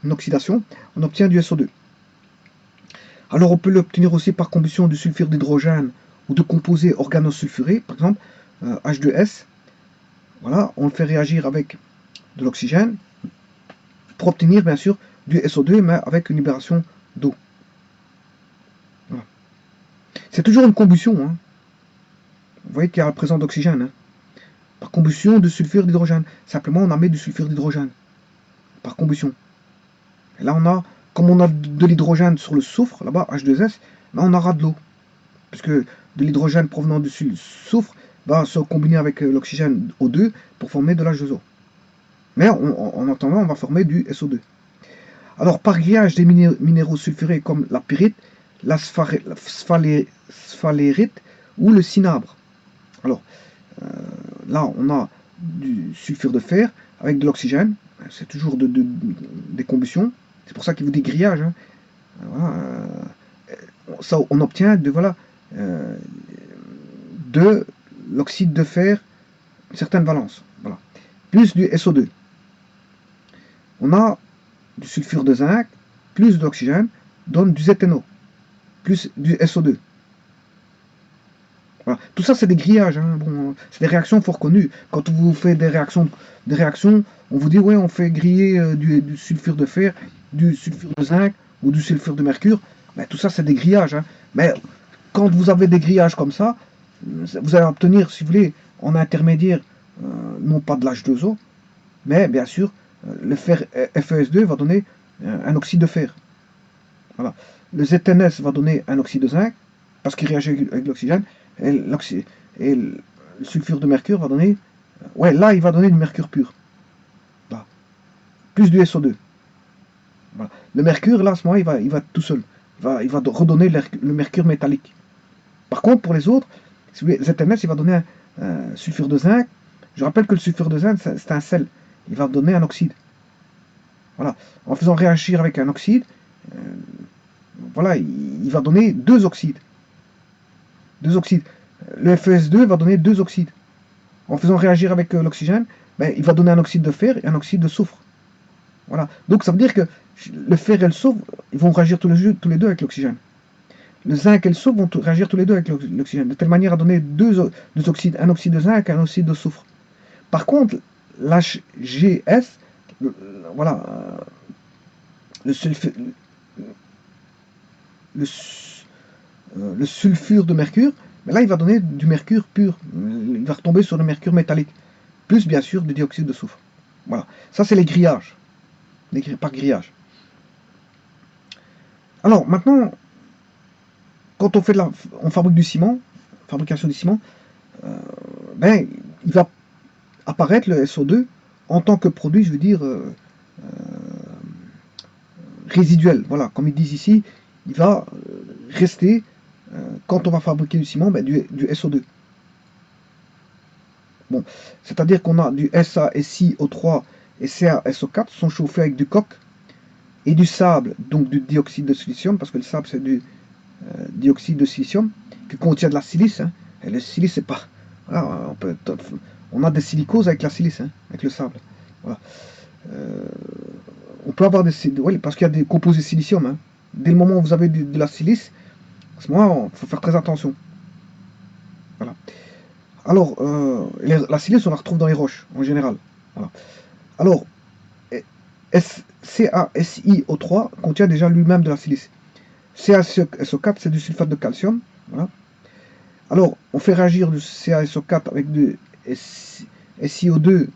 une oxydation, on obtient du SO2. Alors, on peut l'obtenir aussi par combustion du sulfure d'hydrogène ou de composés organosulfurés, par exemple H2S. Voilà, on le fait réagir avec de l'oxygène pour obtenir bien sûr du SO2, mais avec une libération d'eau. Voilà. C'est toujours une combustion. Hein. Vous voyez qu'il y a la présence d'oxygène. Hein. Par combustion de sulfure d'hydrogène. Simplement, on a mis du sulfure d'hydrogène. Par combustion. Et là, comme on a de l'hydrogène sur le soufre, là-bas, H2S, là, on aura de l'eau. Puisque de l'hydrogène provenant du soufre va se combiner avec l'oxygène O2 pour former de l'H2O. Mais en attendant, on va former du SO2. Alors, par grillage des minéraux sulfurés comme la pyrite, la sphalérite ou le cinabre. Alors, là, on a du sulfure de fer avec de l'oxygène. C'est toujours des combustions. C'est pour ça qu'il vous dit grillage. Hein. Voilà, ça, on obtient de l'oxyde de fer, une certaine valence. Voilà. Plus du SO2. On a du sulfure de zinc, plus d'oxygène, donne du ZNO, plus du SO2. Voilà. Tout ça, c'est des grillages. Hein. Bon, c'est des réactions fort connues. Quand vous faites des réactions, on vous dit, ouais, on fait griller du sulfure de fer, du sulfure de zinc ou du sulfure de mercure. Ben, tout ça, c'est des grillages. Hein. Mais quand vous avez des grillages comme ça, vous allez obtenir, si vous voulez, en intermédiaire, non pas de l'H2O, mais bien sûr, le fer FeS2 va donner un oxyde de fer. Voilà. Le ZNS va donner un oxyde de zinc, parce qu'il réagit avec l'oxygène, et le sulfure de mercure va donner... Ouais, là, il va donner du mercure pur. Là. Plus du SO2. Voilà. Le mercure, là, à ce moment-là, il va tout seul. Il va redonner le mercure métallique. Par contre, pour les autres, ZNS, il va donner un sulfure de zinc. Je rappelle que le sulfure de zinc, c'est un sel. Il va donner un oxyde. Voilà. En faisant réagir avec un oxyde, euh, voilà, il va donner deux oxydes. Deux oxydes. Le FeS2 va donner deux oxydes. En faisant réagir avec l'oxygène, ben, il va donner un oxyde de fer et un oxyde de soufre. Voilà. Donc ça veut dire que le fer et le soufre, ils vont réagir tous les deux avec l'oxygène. Le zinc et le soufre vont réagir tous les deux avec l'oxygène, de telle manière à donner deux oxydes, un oxyde de zinc et un oxyde de soufre. Par contre, l'HGS, voilà, le, sulf, le, le sulfure de mercure, mais là il va donner du mercure pur. Il va retomber sur le mercure métallique, plus bien sûr du dioxyde de soufre. Voilà, ça c'est les grillages, par grillage. Alors maintenant, quand on fabrique du ciment, fabrication du ciment, ben, il va apparaître le SO2 en tant que produit, je veux dire, résiduel. Voilà, comme ils disent ici, il va rester, quand on va fabriquer du ciment, ben, du SO2. Bon, c'est-à-dire qu'on a du SaSiO3 et CaSO4 sont chauffés avec du coke et du sable, donc du dioxyde de silicium, parce que le sable c'est du dioxyde de silicium qui contient de la silice. Hein, et le silice, c'est pas. Voilà, on a des silicoses avec la silice, hein, avec le sable. Voilà. Euh, on peut avoir des. Oui, parce qu'il y a des composés silicium. Hein. Dès le moment où vous avez de la silice, à ce moment-là, il faut faire très attention. Voilà. Alors, la silice, on la retrouve dans les roches, en général. Voilà. Alors, CaSiO3 contient déjà lui-même de la silice. CaSO4, c'est du sulfate de calcium. Voilà. Alors, on fait réagir du CaSO4 avec du SiO2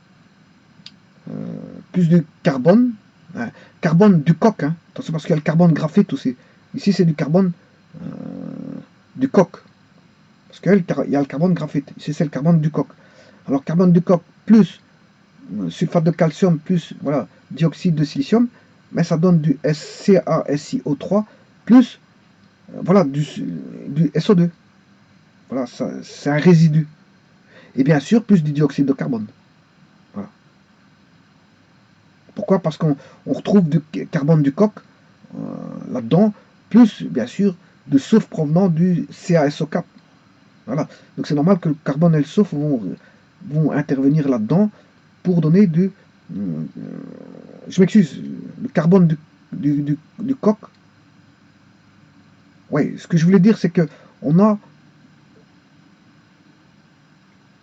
plus du carbone. Hein, carbone du coq. Hein. Attention parce qu'il y a le carbone graphite aussi. Ici, c'est du carbone euh, du coq. Parce qu'il y a le carbone graphite. Ici, c'est le carbone du coq. Alors, carbone du coq plus sulfate de calcium plus voilà, dioxyde de silicium, mais ça donne du CaSiO3 plus voilà, du SO2. Voilà, c'est un résidu. Et bien sûr, plus du dioxyde de carbone. Voilà. Pourquoi? Parce qu'on retrouve du carbone du coq là-dedans, plus bien sûr de soufre provenant du CaSO4. Voilà. Donc c'est normal que le carbone et le soufre vont intervenir là-dedans pour donner du. Je m'excuse, le carbone du coq. Oui, ce que je voulais dire, c'est que on a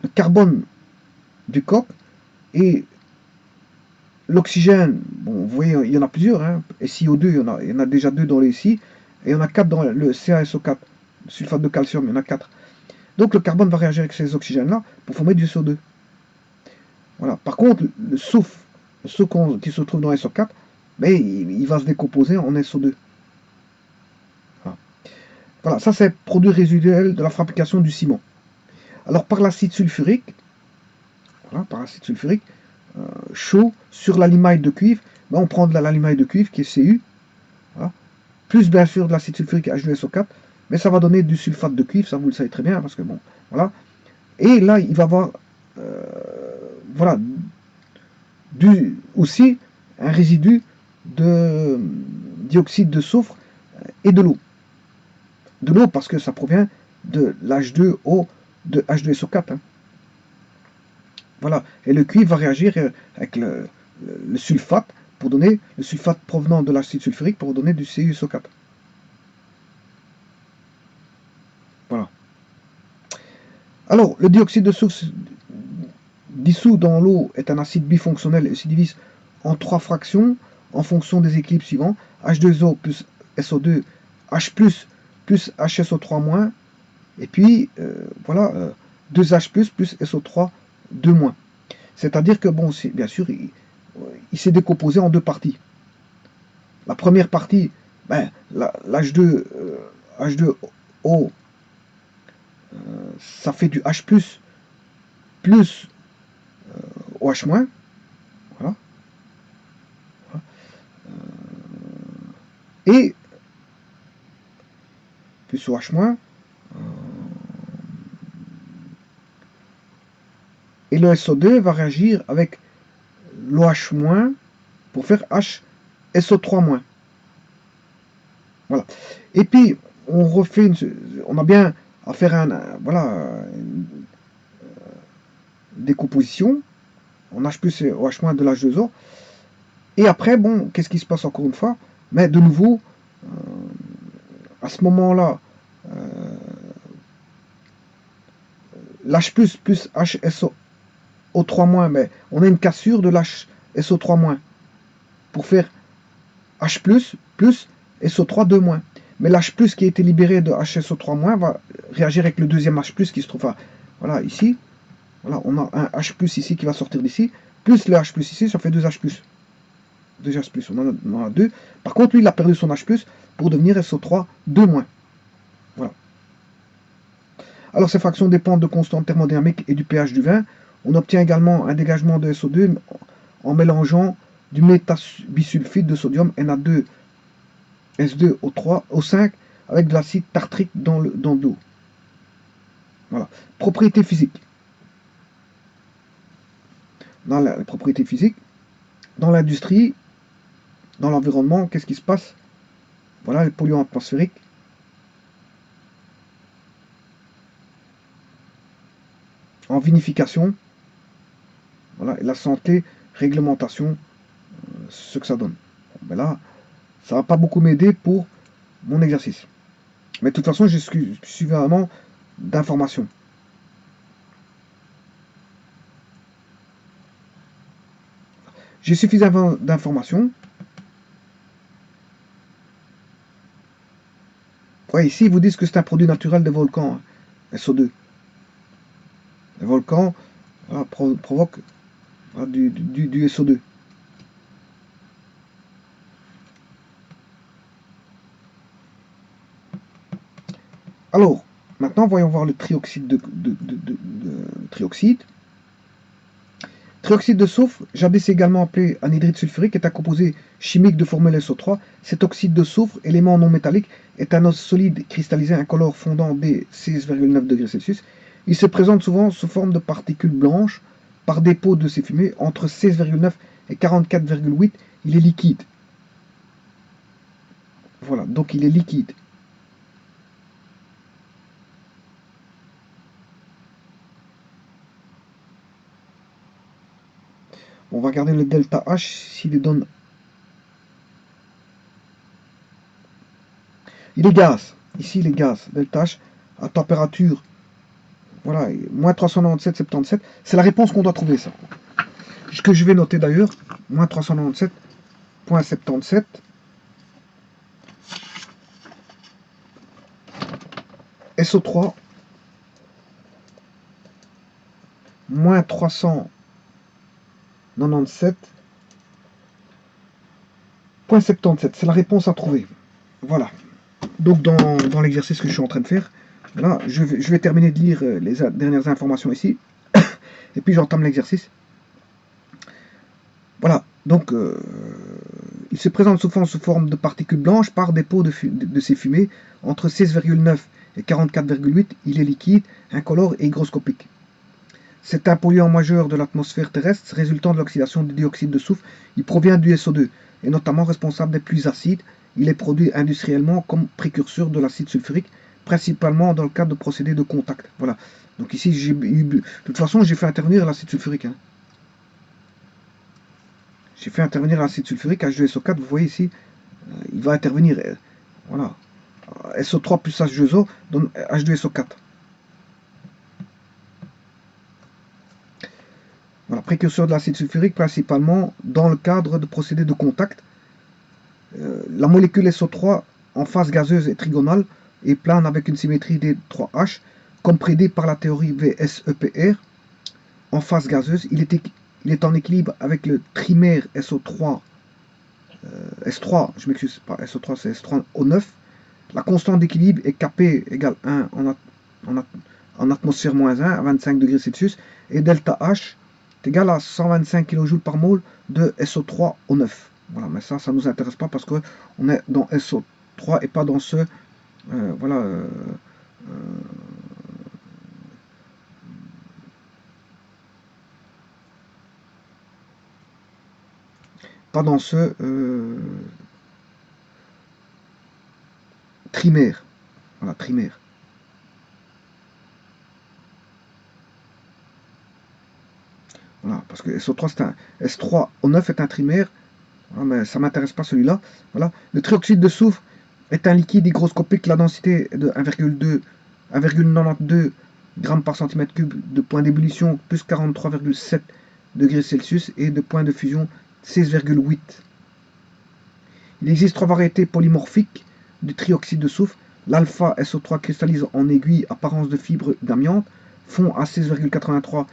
le carbone du coq et l'oxygène. Bon, vous voyez, il y en a plusieurs. Hein. SiO2, il y en a déjà deux dans les ici. Et il y en a quatre dans le CaSO4, le sulfate de calcium, il y en a quatre. Donc le carbone va réagir avec ces oxygènes-là pour former du SO2. Voilà. Par contre, le soufre qui se trouve dans SO4, ben, il va se décomposer en SO2. Voilà. Voilà, ça c'est produit résiduel de la fabrication du ciment. Alors par l'acide sulfurique, voilà, par l'acide sulfurique chaud sur la limaille de cuivre, ben, on prend de la limaille de cuivre qui est Cu, voilà, plus bien sûr de l'acide sulfurique H2SO4, mais ça va donner du sulfate de cuivre, ça vous le savez très bien, parce que bon, voilà. Et là, il va avoir, voilà, aussi un résidu de dioxyde de soufre et de l'eau. De l'eau parce que ça provient de l'H2O de H2SO4. Hein. Voilà. Et le cuivre va réagir avec le sulfate pour donner le sulfate provenant de l'acide sulfurique pour donner du CuSO4. Voilà. Alors, le dioxyde de soufre dissous dans l'eau est un acide bifonctionnel et se divise en trois fractions en fonction des équilibres suivants. H2O plus SO2, H plus HSO3-, et puis voilà, 2H plus SO3 2-. C'est-à-dire que, bon, bien sûr, il s'est décomposé en deux parties. La première partie, ben, l'H2, H2O, ça fait du H plus OH-. Voilà. Et plus OH-, et le SO2 va réagir avec l'OH- pour faire H SO3-. Voilà. Et puis, on refait, on a bien à faire voilà, une décomposition en H+ et OH- de l'H2O. Et après, bon, qu'est-ce qui se passe encore une fois? Mais de nouveau, à ce moment-là, l'H+ plus HSO3-, mais on a une cassure de l'HSO3- pour faire H+ plus SO3 2-. Mais l'H+ qui a été libéré de HSO3- va réagir avec le deuxième H+ qui se trouve voilà, ici. Voilà, on a un H+ ici qui va sortir d'ici, plus le H+ ici, ça fait 2 H+. 2 H+, on en a 2. Par contre, lui, il a perdu son H+ pour devenir SO3 2-. Voilà. Alors, ces fractions dépendent de constantes thermodynamiques et du pH du vin. On obtient également un dégagement de SO2 en mélangeant du métabisulfite de sodium Na2 S2O5 avec de l'acide tartrique dans l'eau. Voilà. Propriétés physiques. Dans les propriétés physiques, dans l'industrie, dans l'environnement, qu'est-ce qui se passe? Voilà, les polluants atmosphériques. En vinification, voilà, et la santé, réglementation, ce que ça donne. Bon, ben là, ça va pas beaucoup m'aider pour mon exercice. Mais de toute façon, j'ai suffisamment d'informations. J'ai suffisamment d'informations. Ouais, ici, ils vous disent que c'est un produit naturel des volcans, hein, SO2. Les volcans, voilà, provoquent, voilà, du SO2. Alors, maintenant, voyons voir le trioxyde trioxyde. Trioxyde de soufre, jadis également appelé anhydride sulfurique, est un composé chimique de formule SO3. Cet oxyde de soufre, élément non métallique, est un os solide cristallisé incolore fondant dès 6,9 degrés Celsius. Il se présente souvent sous forme de particules blanches par dépôt de ces fumées. Entre 16,9 et 44,8, il est liquide. Voilà, donc il est liquide. On va regarder le delta H s'il donne. Il est gaz. Ici, il est gaz. Delta H à température. Voilà, moins 397,77. C'est la réponse qu'on doit trouver, ça. Ce que je vais noter d'ailleurs, moins 397,77. SO3, moins 397,77. C'est la réponse à trouver. Voilà. Donc dans l'exercice que je suis en train de faire, là, je vais terminer de lire les dernières informations ici. Et puis j'entame l'exercice. Voilà. Donc il se présente souvent sous forme de particules blanches par dépôt de ces fumées. Entre 16,9 et 44,8, il est liquide, incolore et hygroscopique. C'est un polluant majeur de l'atmosphère terrestre résultant de l'oxydation du dioxyde de soufre. Il provient du SO2 et notamment responsable des pluies acides. Il est produit industriellement comme précurseur de l'acide sulfurique, principalement dans le cadre de procédés de contact. Voilà. Donc ici, de toute façon, j'ai fait intervenir l'acide sulfurique. Hein. J'ai fait intervenir l'acide sulfurique H2SO4. Vous voyez ici, il va intervenir. Voilà. SO3 plus H2O donne H2SO4. Voilà, précurseur de l'acide sulfurique principalement dans le cadre de procédés de contact. La molécule SO3 en phase gazeuse et trigonale et plane avec une symétrie des 3H, comme prédit par la théorie VSEPR. En phase gazeuse, il est en équilibre avec le trimère SO3, S3, je m'excuse, pas SO3, c'est S3O9. La constante d'équilibre est Kp égale 1 en atmosphère moins 1 à 25 degrés Celsius et delta H est égal à 125 kJ par mol de SO3O9. Voilà, mais ça ne nous intéresse pas parce qu'on est dans SO3 et pas dans ce voilà, pas dans ce trimère. Voilà, trimère. Voilà, parce que SO3, c'est un S3O9 est un trimère. Ah, mais ça ne m'intéresse pas celui-là. Voilà. Le trioxyde de soufre est un liquide hygroscopique. La densité est de 1,92 grammes par centimètre cube, de point d'ébullition plus 43,7 degrés Celsius et de point de fusion 16,8. Il existe 3 variétés polymorphiques du trioxyde de soufre. L'alpha SO3 cristallise en aiguille, apparence de fibre d'amiante, fond à 16,83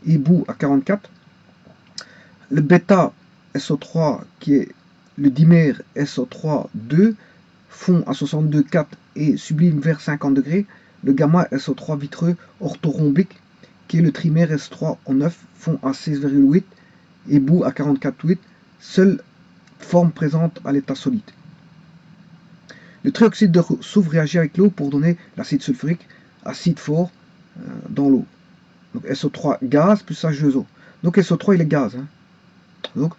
et bout à 44. Le bêta SO3 qui est le dimère SO3-2, fond à 62,4 et sublime vers 50 degrés. Le gamma SO3 vitreux orthorhombique qui est le trimère S3O9, fond à 16,8 et bout à 44,8, seule forme présente à l'état solide. Le trioxyde de soufre réagit avec l'eau pour donner l'acide sulfurique, acide fort dans l'eau. Donc SO3 gaz plus H2O. Donc SO3 il est gaz. Hein. Donc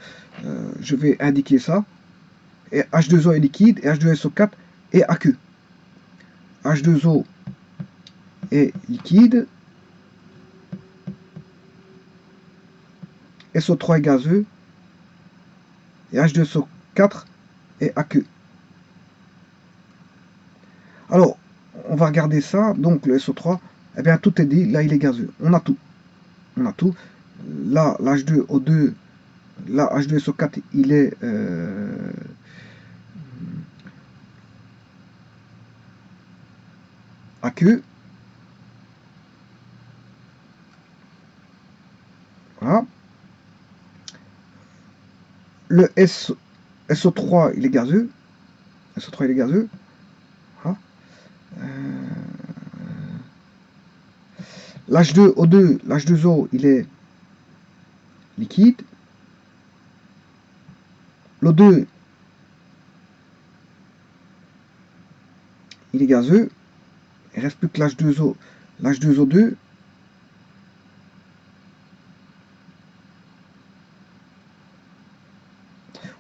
je vais indiquer ça. Et H2O est liquide et H2SO4 est aqueux. H2O est liquide. SO3 est gazeux. Et H2SO4 est aqueux. Alors, on va regarder ça. Donc le SO3, eh bien tout est dit. Là, il est gazeux. On a tout. On a tout. Là, l'H2O2, là, H2SO4, il est aqueux. Voilà. Le SO3, il est gazeux. SO3, il est gazeux. Voilà. L'H2O2, l'H2O, il est liquide. L'O2, il est gazeux. Il ne reste plus que l'H2O, l'H2O2.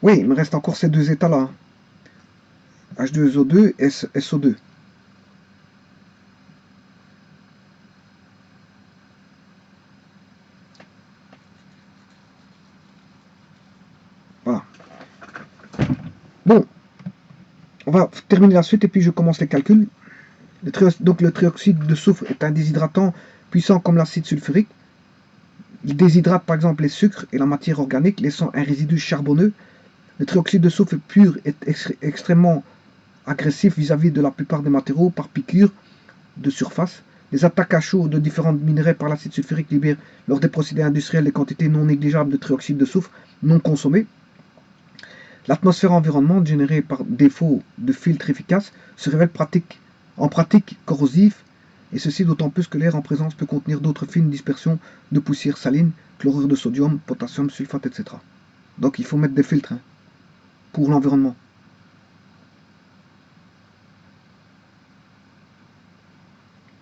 Oui, il me reste encore ces deux états-là. H2O2 et SO2. Voilà. Bon, on va terminer la suite et puis je commence les calculs. Donc le trioxyde de soufre est un déshydratant puissant comme l'acide sulfurique. Il déshydrate par exemple les sucres et la matière organique, laissant un résidu charbonneux. Le trioxyde de soufre pur est extrêmement agressif vis-à-vis de la plupart des matériaux par piqûre de surface. Les attaques à chaud de différents minerais par l'acide sulfurique libèrent lors des procédés industriels des quantités non négligeables de trioxyde de soufre non consommées. L'atmosphère environnante générée par défaut de filtre efficace se révèle en pratique corrosive, et ceci d'autant plus que l'air en présence peut contenir d'autres fines dispersions de poussière saline, chlorure de sodium, potassium, sulfate, etc. Donc il faut mettre des filtres pour l'environnement.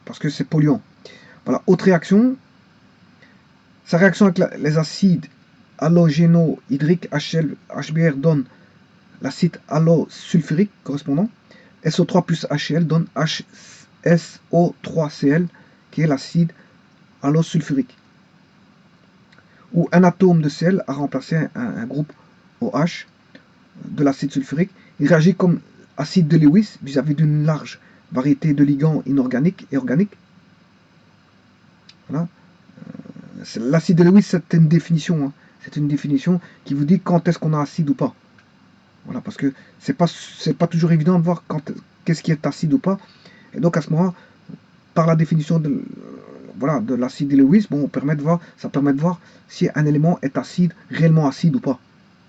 Parce que c'est polluant. Voilà, autre réaction. Sa réaction avec les acides halogéno-hydriques HBr donne l'acide halosulfurique correspondant. SO3 plus HCl donne HSO3Cl, qui est l'acide halosulfurique. Où un atome de Cl a remplacé un groupe OH de l'acide sulfurique. Il réagit comme acide de Lewis vis-à-vis d'une large variété de ligands inorganiques et organiques. Voilà. L'acide de Lewis, c'est une définition. Hein. C'est une définition qui vous dit quand est-ce qu'on a acide ou pas. Voilà, parce que c'est pas toujours évident de voir qu'est-ce qui est acide ou pas. Et donc à ce moment-là, par la définition de l'acide de Lewis, bon, ça permet de voir si un élément est acide, réellement acide ou pas.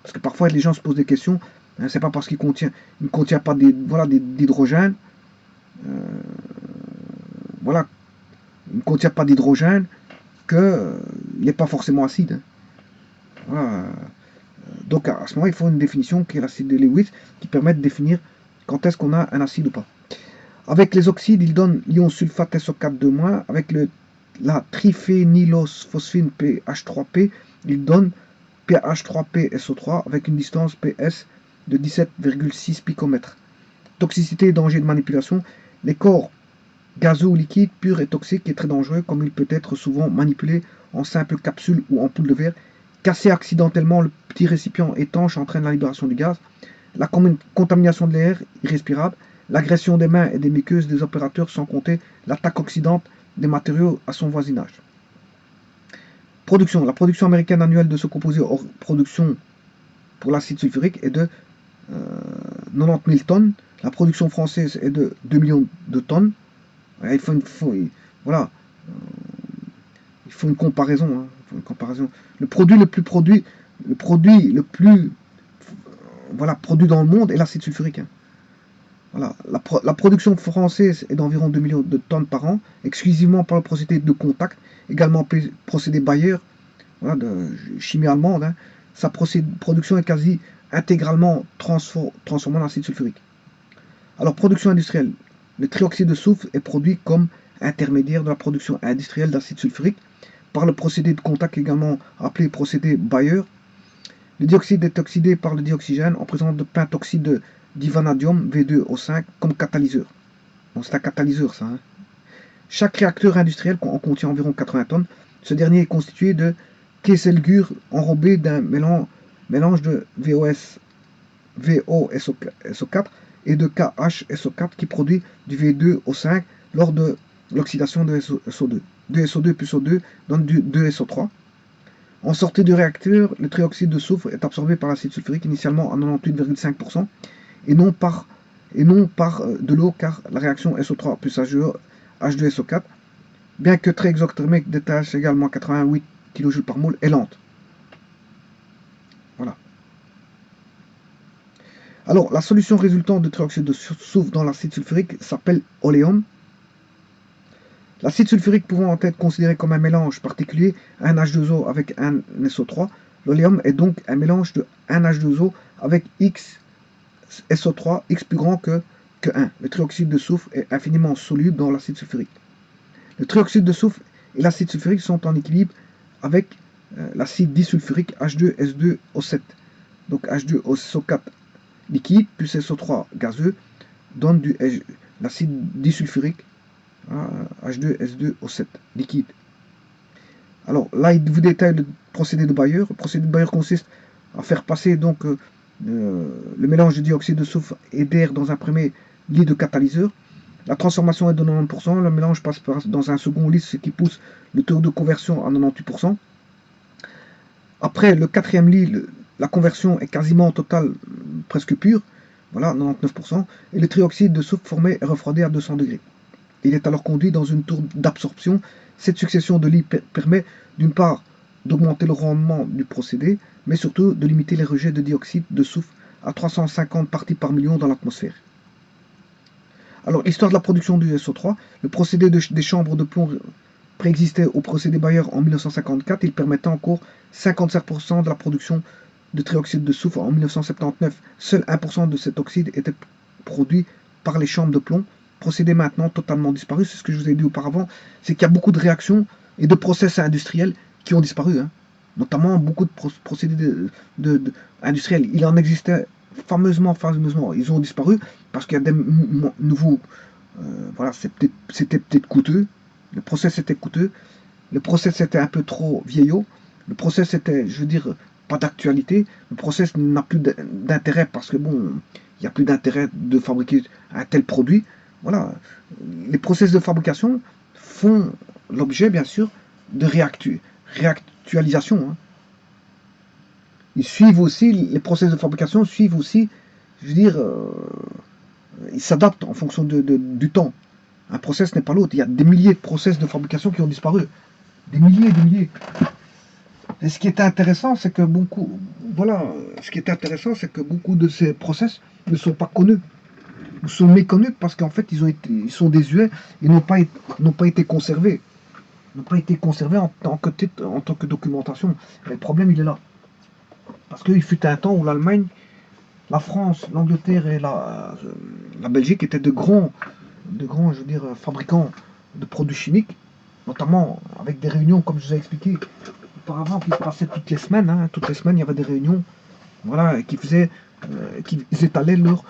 Parce que parfois les gens se posent des questions. Hein, c'est pas parce qu'il ne contient pas d'hydrogène. Voilà, il ne contient pas d'hydrogène qu'il n'est pas forcément acide. Hein. Voilà. Donc à ce moment, il faut une définition qui est l'acide de Lewis qui permet de définir quand est-ce qu'on a un acide ou pas. Avec les oxydes, il donne l'ion sulfate SO4 avec la triphénylosphosphine PH3P, il donne PH3PSO3 avec une distance PS de 17,6 picomètres. Toxicité et danger de manipulation. Les corps gazeux ou liquides, purs et toxiques, est très dangereux, comme il peut être souvent manipulé en simple capsule ou en poudre de verre. Casser accidentellement le petit récipient étanche entraîne la libération du gaz. La contamination de l'air irrespirable. L'agression des mains et des muqueuses des opérateurs, sans compter l'attaque oxydante des matériaux à son voisinage. Production. La production américaine annuelle de ce composé hors production pour l'acide sulfurique est de 90 000 tonnes. La production française est de 2 millions de tonnes. Il faut une comparaison. Hein. Il faut une comparaison. Le produit le plus produit dans le monde est l'acide sulfurique. Hein. Voilà. La production française est d'environ 2 millions de tonnes par an, exclusivement par le procédé de contact, également procédé Bayer, voilà, de chimie allemande. Hein. Sa production est quasi intégralement transformée en acide sulfurique. Alors, production industrielle. Le trioxyde de soufre est produit comme intermédiaire de la production industrielle d'acide sulfurique par le procédé de contact, également appelé procédé Bayer. Le dioxyde est oxydé par le dioxygène en présence de pentoxyde divanadium V2O5 comme catalyseur. Bon, c'est un catalyseur, ça. Hein. Chaque réacteur industriel en contient environ 80 tonnes. Ce dernier est constitué de kieselguhr enrobé d'un mélange de VOSO4 et de KHSO4 qui produit du V2O5 lors de l'oxydation de SO2. 2SO2 plus O2 donne du 2SO3. En sortie du réacteur, le trioxyde de soufre est absorbé par l'acide sulfurique initialement à 98,5% et non par de l'eau, car la réaction SO3 plus H2SO4, bien que très exothermique, détache également 88 kJ par mol, est lente. Voilà. Alors, la solution résultante du trioxyde de soufre dans l'acide sulfurique s'appelle oléum. L'acide sulfurique pouvant être considéré comme un mélange particulier, un H2O avec un SO3, l'oléum est donc un mélange de un H2O avec X SO3, X plus grand que 1. Le trioxyde de soufre est infiniment soluble dans l'acide sulfurique. Le trioxyde de soufre et l'acide sulfurique sont en équilibre avec l'acide disulfurique H2S2O7. Donc H2SO4 liquide plus SO3 gazeux donne l'acide disulfurique H2S2O7 liquide. Alors là, il vous détaille le procédé de Bayer. Le procédé de Bayer consiste à faire passer donc le mélange de dioxyde de soufre et d'air dans un premier lit de catalyseur. La transformation est de 90%, le mélange passe dans un second lit, ce qui pousse le taux de conversion à 98%. Après le quatrième lit, la conversion est quasiment totale, presque pure, voilà, 99%, et le trioxyde de soufre formé est refroidi à 200 degrés. Il est alors conduit dans une tour d'absorption. Cette succession de lits permet d'une part d'augmenter le rendement du procédé, mais surtout de limiter les rejets de dioxyde de soufre à 350 parties par million dans l'atmosphère. Alors, l'histoire de la production du SO3, le procédé des chambres de plomb préexistait au procédé Bayer en 1954. Il permettait encore 57% de la production de trioxyde de soufre en 1979. Seul 1% de cet oxyde était produit par les chambres de plomb. Procédé maintenant totalement disparu. C'est ce que je vous ai dit auparavant. C'est qu'il y a beaucoup de réactions et de process industriels qui ont disparu. Hein. Notamment beaucoup de procédés industriels. Il en existait fameusement. Ils ont disparu parce qu'il y a des nouveaux. Voilà, c'était peut-être coûteux. Le process était coûteux. Le process était un peu trop vieillot. Le process était, je veux dire, pas d'actualité. Le process n'a plus d'intérêt parce que bon, il n'y a plus d'intérêt de fabriquer un tel produit. Voilà. Les process de fabrication font l'objet, bien sûr, de réactualisation. Hein. Ils suivent aussi, les process de fabrication suivent aussi, je veux dire, ils s'adaptent en fonction du temps. Un process n'est pas l'autre. Il y a des milliers de process de fabrication qui ont disparu. Des milliers et des milliers. Et ce qui est intéressant, c'est que beaucoup de ces process ne sont pas connus. Ou sont méconnus parce qu'en fait, ils sont désuets et n'ont pas été conservés. N'ont pas été conservés en tant que documentation. Et le problème, il est là. Parce qu'il fut un temps où l'Allemagne, la France, l'Angleterre et la Belgique étaient de grands, je veux dire, fabricants de produits chimiques, notamment avec des réunions, comme je vous ai expliqué, auparavant, qui se passaient toutes les semaines. Hein, toutes les semaines, il y avait des réunions, voilà, qui étalaient leur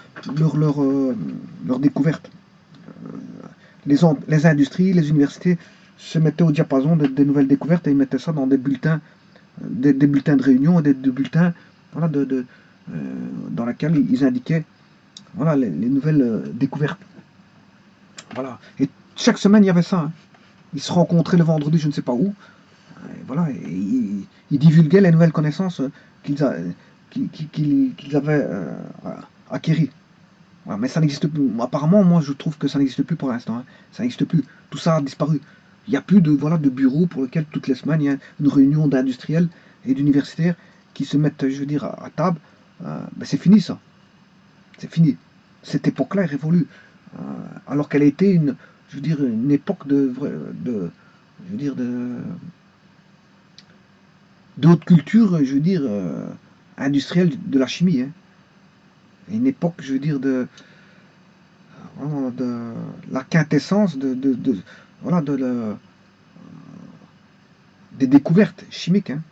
découverte. Les industries, les universités se mettaient au diapason des nouvelles découvertes et ils mettaient ça dans des bulletins, des bulletins de réunion, des bulletins, voilà, dans lesquels ils indiquaient, voilà, les nouvelles découvertes. Voilà. Et chaque semaine, il y avait ça. Hein. Ils se rencontraient le vendredi, je ne sais pas où. Et voilà, et ils divulguaient les nouvelles connaissances qu'ils avaient acquéries. Voilà, mais ça n'existe plus. Apparemment, moi, je trouve que ça n'existe plus pour l'instant. Hein. Ça n'existe plus. Tout ça a disparu. Il n'y a plus de bureau pour lequel toutes les semaines, il y a une réunion d'industriels et d'universitaires qui se mettent, je veux dire, à table. Ben c'est fini, ça. C'est fini. Cette époque-là est révolue. Alors qu'elle a été je veux dire, une époque je veux dire, de haute culture, je veux dire, industrielle de la chimie. Hein. Une époque, je veux dire, de la quintessence voilà, des découvertes chimiques. Hein.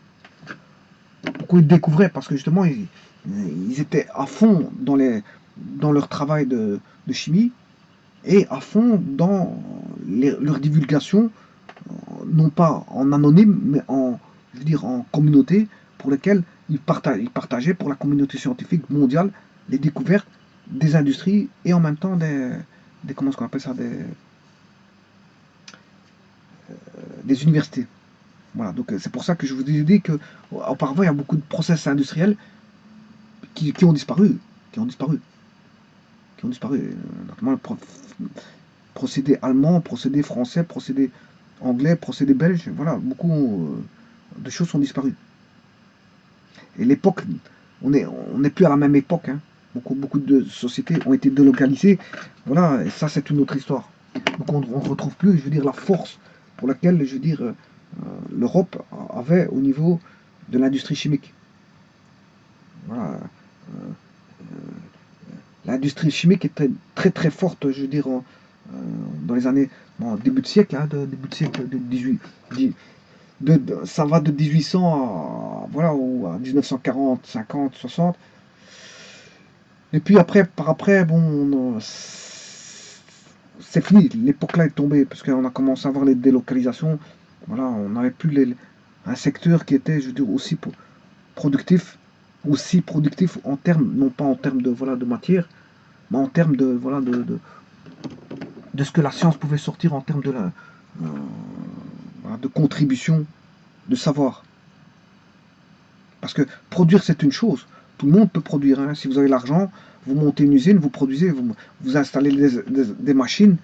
Pourquoi ils découvraient? Parce que justement, ils étaient à fond dans leur travail de chimie et à fond dans leur divulgation, non pas en anonyme, mais je veux dire, en communauté, pour lesquelles ils partageaient pour la communauté scientifique mondiale les découvertes des industries et en même temps comment est-ce qu'on appelle ça, des universités. Voilà, donc c'est pour ça que je vous ai dit que auparavant il y a beaucoup de process industriels qui ont disparu, qui ont disparu, qui ont disparu. Notamment le procédé allemand, procédé français, procédé anglais, procédé belge, voilà, beaucoup de choses sont disparues. Et l'époque, on n'est plus à la même époque. Hein. Beaucoup de sociétés ont été délocalisées. Voilà, et ça c'est une autre histoire. Donc on ne retrouve plus, je veux dire, la force pour laquelle, je veux dire, l'Europe avait au niveau de l'industrie chimique. Voilà. L'industrie chimique était très très forte, je veux dire, dans les années, début de siècle, hein, début de siècle de 18, ça va de 1800 voilà, à 1940, 50, 60. Et puis après, par après, bon, c'est fini, l'époque là est tombée, parce qu'on a commencé à avoir les délocalisations. Voilà, on n'avait plus un secteur qui était, je veux dire, productif, aussi productif en termes, non pas en termes de, voilà, de matière, mais en termes de, voilà, de ce que la science pouvait sortir en termes voilà, de contribution, de savoir. Parce que produire, c'est une chose. Tout le monde peut produire. Hein. Si vous avez l'argent, vous montez une usine, vous produisez, vous installez des machines,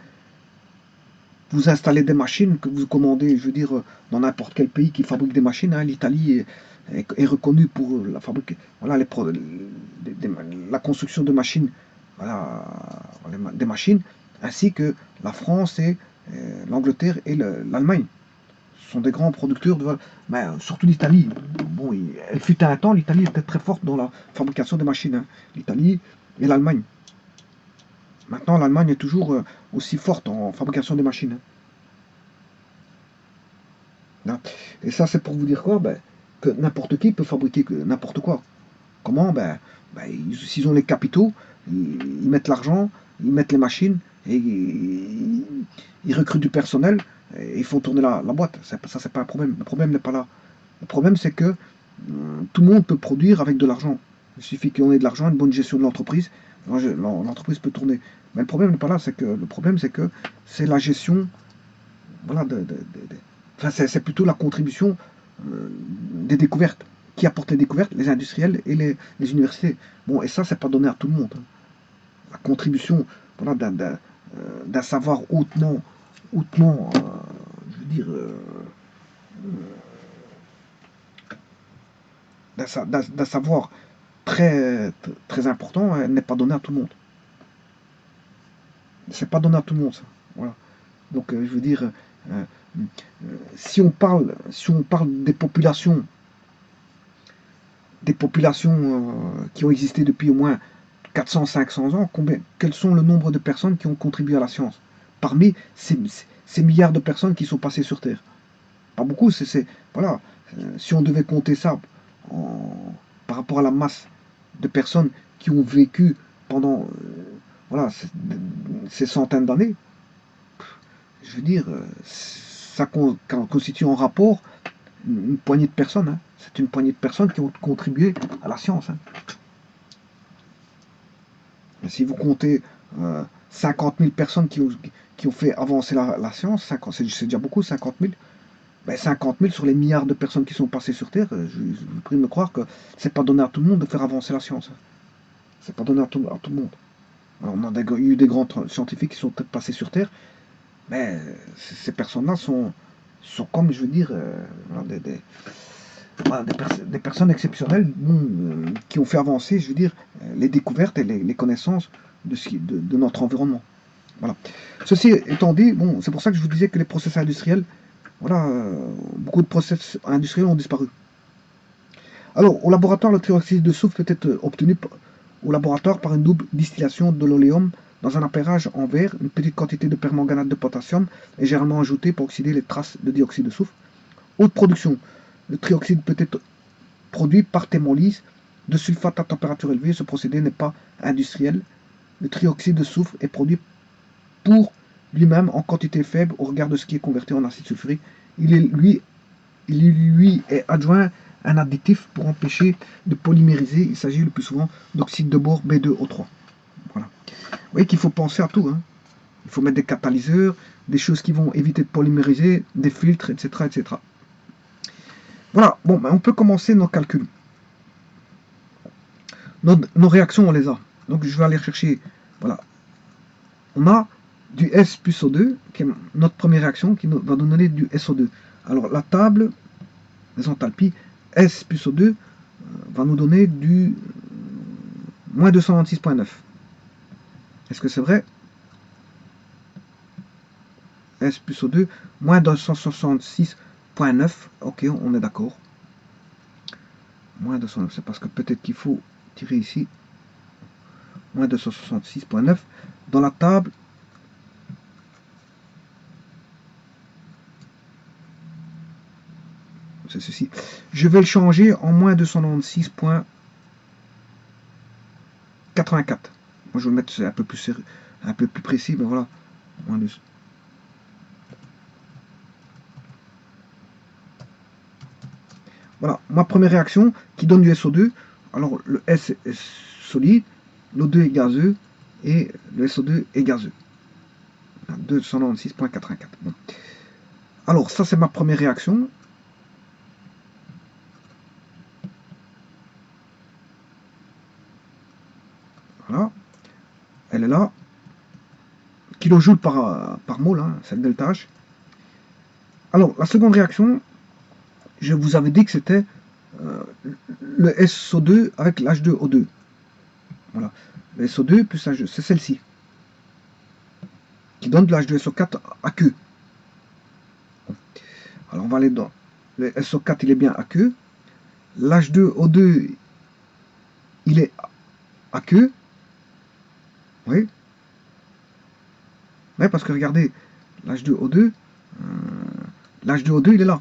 vous installez des machines que vous commandez, je veux dire, dans n'importe quel pays qui fabrique des machines. Hein. L'Italie est reconnue pour la fabrique, voilà, la construction de machines, voilà, des machines, ainsi que la France et l'Angleterre et l'Allemagne. Ce sont des grands producteurs, mais surtout l'Italie. Bon, elle fut un temps, l'Italie était très forte dans la fabrication des machines. Hein. L'Italie et l'Allemagne. Maintenant, l'Allemagne est toujours aussi forte en fabrication des machines. Hein. Et ça, c'est pour vous dire quoi? Que n'importe qui peut fabriquer n'importe quoi. Comment? S'ils ont les capitaux, ils mettent l'argent, ils mettent les machines, et ils recrutent du personnel, et ils font tourner la boîte. Ça, c'est pas un problème. Le problème n'est pas là. Le problème, c'est que tout le monde peut produire avec de l'argent. Il suffit qu'on ait de l'argent, une bonne gestion de l'entreprise, l'entreprise peut tourner. Mais le problème n'est pas là, le problème, c'est que c'est la gestion, voilà, enfin, c'est plutôt la contribution des découvertes. Qui apportent les découvertes? Les industriels et les universités. Bon, et ça, c'est pas donné à tout le monde. Hein. La contribution, voilà, d'un savoir hautement, je veux dire, d'un savoir très, très important, elle n'est pas donnée à tout le monde. C'est pas donné à tout le monde, ça. Voilà. Donc, je veux dire, si on parle des populations qui ont existé depuis au moins 400, 500 ans, quels sont le nombre de personnes qui ont contribué à la science parmi ces milliards de personnes qui sont passées sur Terre? pas beaucoup, voilà, si on devait compter ça par rapport à la masse de personnes qui ont vécu pendant voilà, ces centaines d'années, je veux dire, ça constitue en rapport une poignée de personnes. Hein. C'est une poignée de personnes qui ont contribué à la science. Hein. Et si vous comptez 50 000 personnes qui ont fait avancer la science, c'est déjà beaucoup, 50 000. Ben 50 000 sur les milliards de personnes qui sont passées sur Terre, je vous prie de me croire que c'est pas donné à tout le monde de faire avancer la science. Hein. C'est pas donné à tout le monde. Alors, on a eu des grands scientifiques qui sont peut-être passés sur Terre, mais ces personnes-là sont comme, je veux dire, des personnes exceptionnelles qui ont fait avancer, je veux dire, les découvertes et les connaissances de notre environnement. Voilà. Ceci étant dit, bon, c'est pour ça que je vous disais que les process industriels, voilà, beaucoup de process industriels ont disparu. Alors, au laboratoire, le trioxyde de soufre peut être obtenu au laboratoire par une double distillation de l'oléum dans un appairage en verre. Une petite quantité de permanganate de potassium est généralement ajoutée pour oxyder les traces de dioxyde de soufre. Haute production. Le trioxyde peut être produit par thermolyse de sulfate à température élevée. Ce procédé n'est pas industriel. Le trioxyde de soufre est produit pour lui-même en quantité faible au regard de ce qui est converti en acide sulfurique. Il lui est adjoint un additif pour empêcher de polymériser. Il s'agit le plus souvent d'oxyde de bore B2O3. Voilà. Vous voyez qu'il faut penser à tout. Hein. Il faut mettre des catalyseurs, des choses qui vont éviter de polymériser, des filtres, etc. etc. Voilà, bon, ben on peut commencer nos calculs. Nos réactions, on les a. Donc je vais aller chercher, voilà. On a du S plus O2, qui est notre première réaction, qui va nous donner du SO2. Alors la table des enthalpies, S plus O2 va nous donner du moins 296.9. Est-ce que c'est vrai? S plus O2, moins 266.9. Ok, on est d'accord. Moins 209, c'est parce que peut-être qu'il faut tirer ici. Moins 266.9. Dans la table, c'est ceci. Je vais le changer en moins 296.84. Moi, je vais le mettre un peu plus précis, mais voilà. Moins 2. Voilà, ma première réaction qui donne du SO2. Alors, le S est solide, l'O2 est gazeux et le SO2 est gazeux. 296.84. Bon. Alors, ça, c'est ma première réaction. Voilà. Elle est là. Kilojoules par mol, hein, c'est le delta H. Alors, la seconde réaction, je vous avais dit que c'était le SO2 avec l'H2O2. Voilà. Le SO2 plus H2, c'est celle-ci. Qui donne de l'H2SO4 aqueux. Alors, on va aller dans le SO4, il est bien aqueux. L'H2O2, il est aqueux. Oui. Oui, parce que regardez, l'H2O2, l'H2O2, il est là.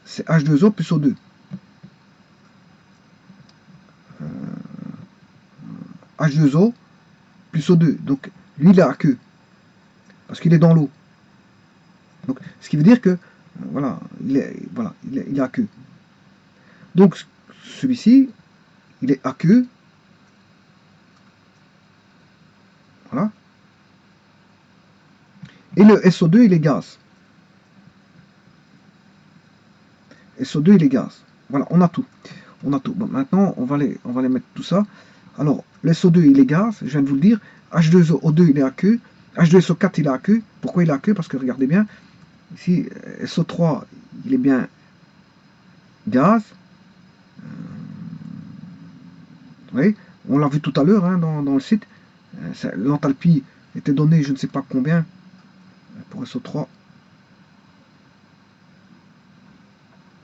C'est H2O plus O2. H2O plus O2. Donc, lui, il est aqueux. Parce qu'il est dans l'eau. Donc, ce qui veut dire que, voilà, il est aqueux. Donc, celui-ci, il est aqueux. Voilà. Et le SO2, il est gaz. SO2, il est gaz. Voilà, on a tout. On a tout. Bon, maintenant, on va les mettre tout ça. Alors, le SO2, il est gaz, je viens de vous le dire. H2O2, il est aqueux. H2SO4, il est aqueux. Pourquoi il est aqueux? Parce que regardez bien, ici, SO3, il est bien gaz. Oui, on l'a vu tout à l'heure hein, dans le site. L'enthalpie était donnée, je ne sais pas combien, pour SO3.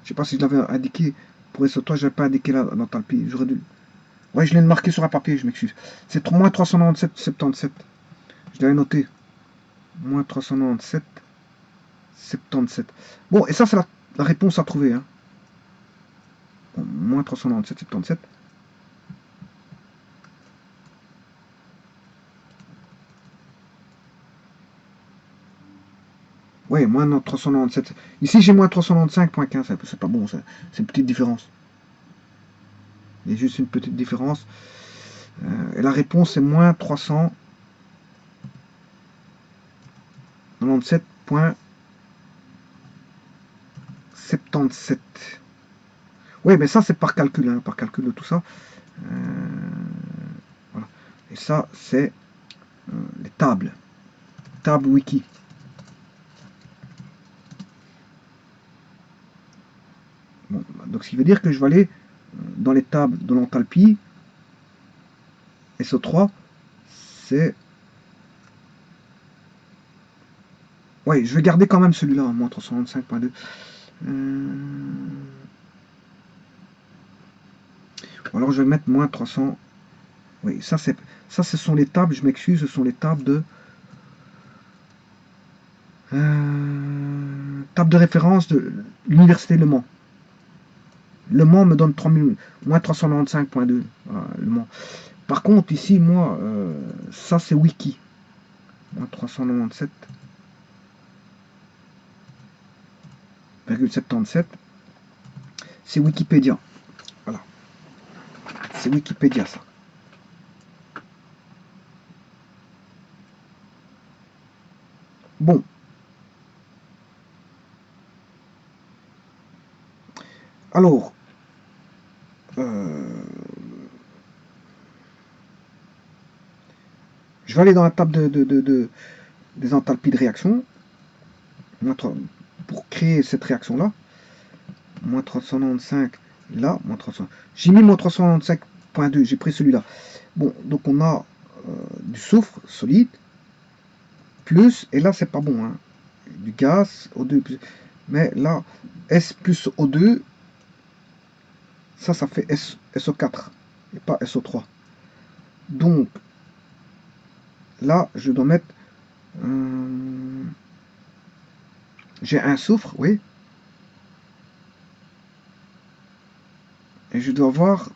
Je ne sais pas si je l'avais indiqué. Pour SO3, je n'avais pas indiqué l'enthalpie. J'aurais dû. Oui, je l'ai marqué sur un papier, je m'excuse. C'est moins 397,77. Je l'avais noté. Moins 397. 77. Bon, et ça, c'est la réponse à trouver. Hein. Bon, moins 397, 77. Oui, moins 397. Ici, j'ai moins 395.15. C'est pas bon, c'est une petite différence. Il y a juste une petite différence. Et la réponse est moins 397.77. Oui, mais ça, c'est par calcul, hein, par calcul de tout ça. Voilà. Et ça, c'est les tables. Table wiki. Bon, donc, ce qui veut dire que je vais aller dans les tables de l'enthalpie. SO3, c'est... Ouais, je vais garder quand même celui-là, moins 395.2. Alors je vais mettre moins 300. Oui, ça ce sont les tables, je m'excuse, ce sont les tables de... table de référence de l'Université Le Mans. Le Mans me donne 3000, moins 395.2. Voilà, Le Mans. Par contre, ici, moi, ça c'est Wiki. Moins 397,77. C'est Wikipédia. Voilà. C'est Wikipédia, ça. Bon. Alors, je vais aller dans la table des enthalpies de réaction pour créer cette réaction-là. Moins 395, là, moins 300. J'ai mis moins 395.2, j'ai pris celui-là. Bon, donc on a du soufre solide, plus, et là c'est pas bon, hein, du gaz, O2, mais là, S plus O2, ça fait SO4, et pas SO3. Donc, là, je dois mettre... j'ai un soufre, oui. Et je dois avoir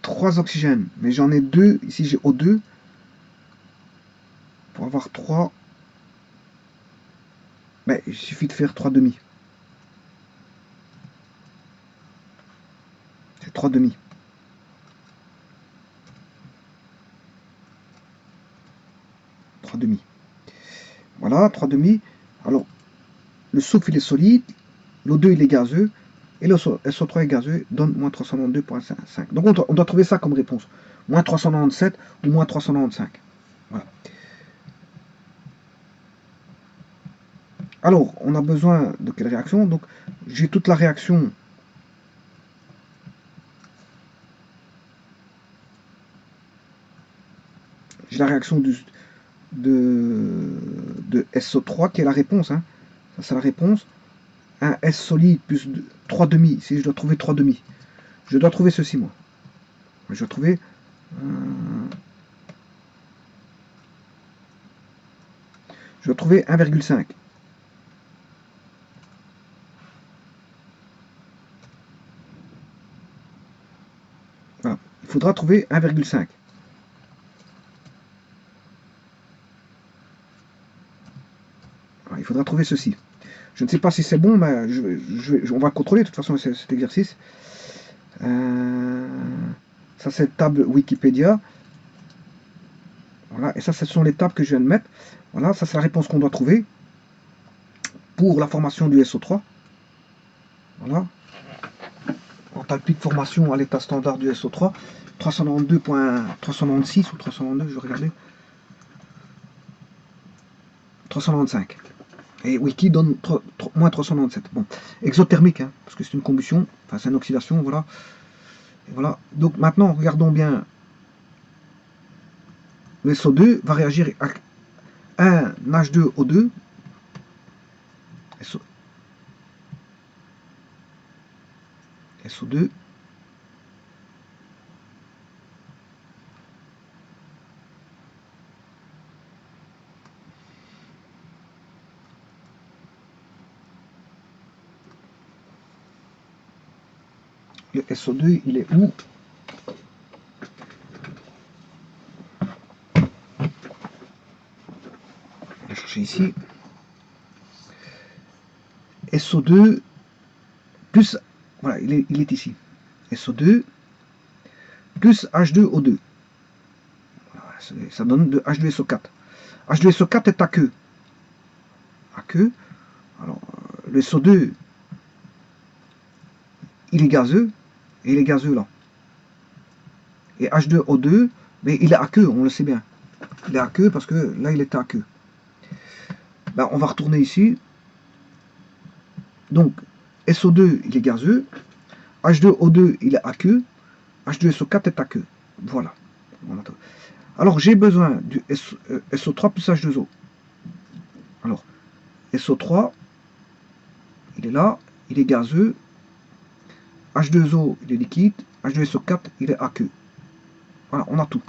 3 oxygènes. Mais j'en ai 2. Ici, j'ai O2. Pour avoir 3... Ben, il suffit de faire 3 demi. C'est 3 demi. Voilà, 3 demi. Alors, le soufre, il est solide. L'O2, il est gazeux. Et le SO3 est gazeux, donne moins 392.5. Donc on doit trouver ça comme réponse. Moins 397 ou moins 395. Voilà. Alors, on a besoin de quelle réaction? Donc, j'ai toute la réaction. J'ai la réaction de SO3 qui est la réponse. Hein. Ça, c'est la réponse. Un S solide plus 3 demi. Si je dois trouver 3 demi. Je dois trouver ceci, moi. Je dois trouver... je dois trouver 1,5. Voilà. Il faudra trouver 1,5. Il faudra trouver ceci. Je ne sais pas si c'est bon, mais on va contrôler de toute façon cet exercice. Ça, c'est table Wikipédia. Voilà, et ça, ce sont les tables que je viens de mettre. Voilà, ça, c'est la réponse qu'on doit trouver pour la formation du SO3. Voilà. Enthalpie de formation à l'état standard du SO3. 392.396 ou 392, je vais regarder. 395. Et Wiki donne moins 397. Bon, exothermique, hein, parce que c'est une combustion, enfin c'est une oxydation, voilà. Et voilà. Donc maintenant, regardons bien. Le SO2 va réagir à un H2O2. SO2. Le SO2, il est où? On va chercher ici. SO2 plus, voilà, il est ici. SO2 plus H2O2. Voilà, ça donne de H2SO4. H2SO4 est aqueux. Aqueux. Alors, le SO2, il est gazeux, et il est gazeux là. Et H2O2, mais il est aqueux, on le sait bien. Il est aqueux parce que là, il est aqueux. Ben, on va retourner ici. Donc, SO2, il est gazeux. H2O2, il est aqueux. H2SO4 est aqueux. Voilà. Alors, j'ai besoin du SO3 plus H2O. Alors, SO3, il est là, il est gazeux. H2O, il est liquide. H2SO4, il est aqueux. Voilà, on a tout.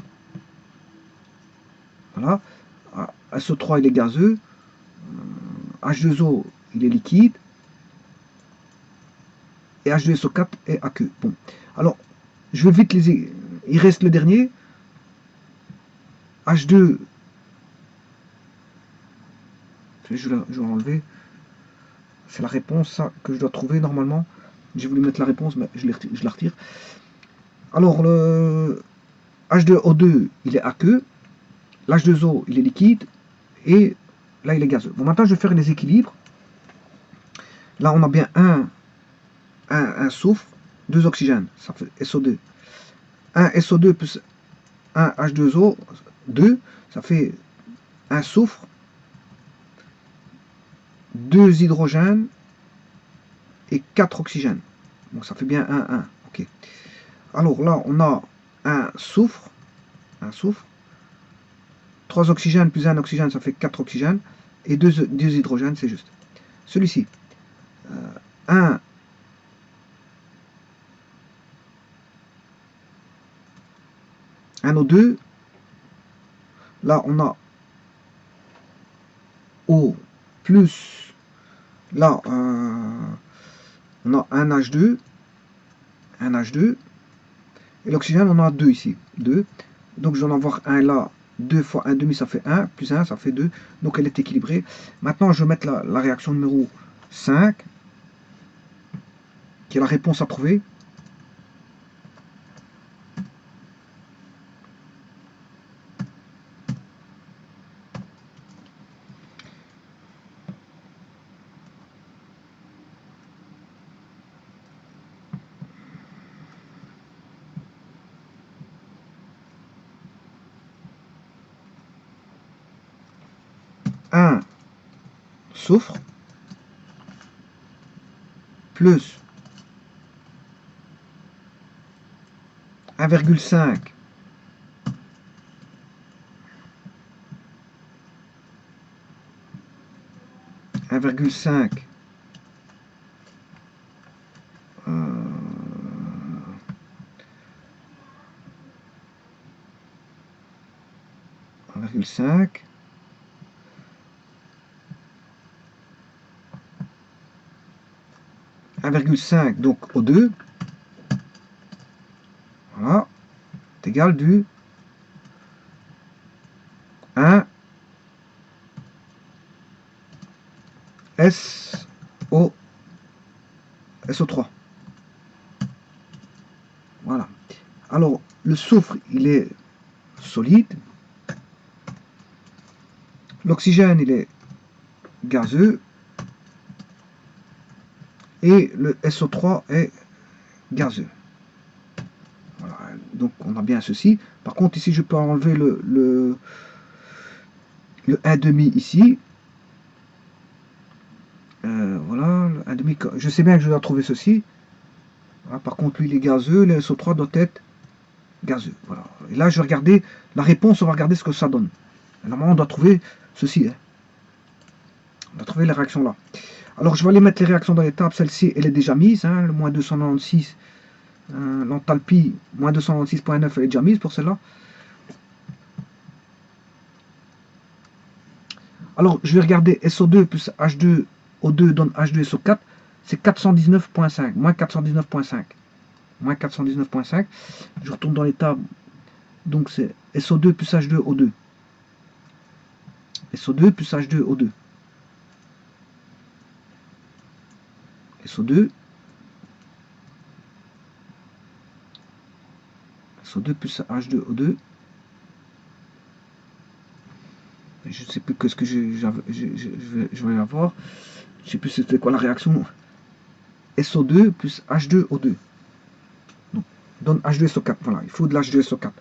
Voilà. SO3, il est gazeux. H2O, il est liquide. Et H2SO4 est aqueux. Bon. Alors, je vais vite les... Il reste le dernier. H2. Je vais enlever. C'est la réponse, ça, que je dois trouver normalement. J'ai voulu mettre la réponse, mais je la retire. Alors, le H2O2, il est aqueux. L'H2O, il est liquide. Et là, il est gazeux. Bon, maintenant, je vais faire les équilibres. Là, on a bien un soufre, 2 oxygènes. Ça fait SO2. Un SO2 plus un H2O, 2. Ça fait un soufre, 2 hydrogènes et 4 oxygènes. Donc ça fait bien 1. Ok. Alors là, on a un soufre, 3 oxygènes plus 1 oxygène, ça fait 4 oxygènes, et 2 hydrogènes, c'est juste. Celui-ci, un O2, là on a O plus, là on a un H2, et l'oxygène on en a 2 ici, 2, donc je vais en avoir un là, 2 fois 1,5 ça fait 1, plus 1 ça fait 2, donc elle est équilibrée. Maintenant je vais mettre la réaction numéro 5, qui est la réponse à trouver. Un soufre plus 1,5 1,5 1,5 1,5 donc O2, voilà, est égal du 1 SO3. Voilà. Alors, le soufre, il est solide. L'oxygène, il est gazeux. Et le SO3 est gazeux. Voilà. Donc, on a bien ceci. Par contre, ici, je peux enlever le 1,5 ici. Voilà, le 1,5. Je sais bien que je dois trouver ceci. Voilà, par contre, lui, il est gazeux. Le SO3 doit être gazeux. Voilà. Et là, je vais regarder la réponse. On va regarder ce que ça donne. Normalement, on doit trouver ceci. Hein. On doit trouver les réactions là. Alors, je vais aller mettre les réactions dans les tables. Celle-ci, elle est déjà mise. Hein, le moins 296. L'enthalpie, moins 296,9, elle est déjà mise pour celle-là. Alors, je vais regarder SO2 plus H2O2 donne H2SO4. C'est 419,5. Moins 419,5. moins 419,5. Je retourne dans les tables. Donc c'est SO2 plus H2O2. SO2 plus H2O2. SO2. SO2 plus H2O2. Je ne sais plus que ce que je vais avoir. Je ne sais plus c'était quoi la réaction. SO2 plus H2O2. Donc, donne H2SO4. Voilà, il faut de l'H2SO4.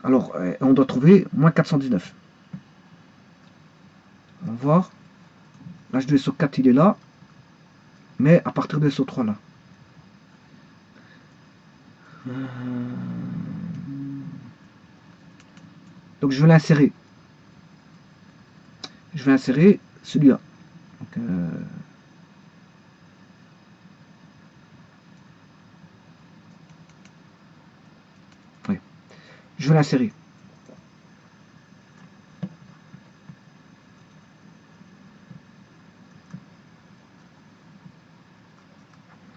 Alors, on doit trouver moins 419. On va voir. L'H2SO4, il est là. Mais à partir de SO3 là. Donc, je vais l'insérer. Je vais insérer celui-là. Oui. Je vais l'insérer.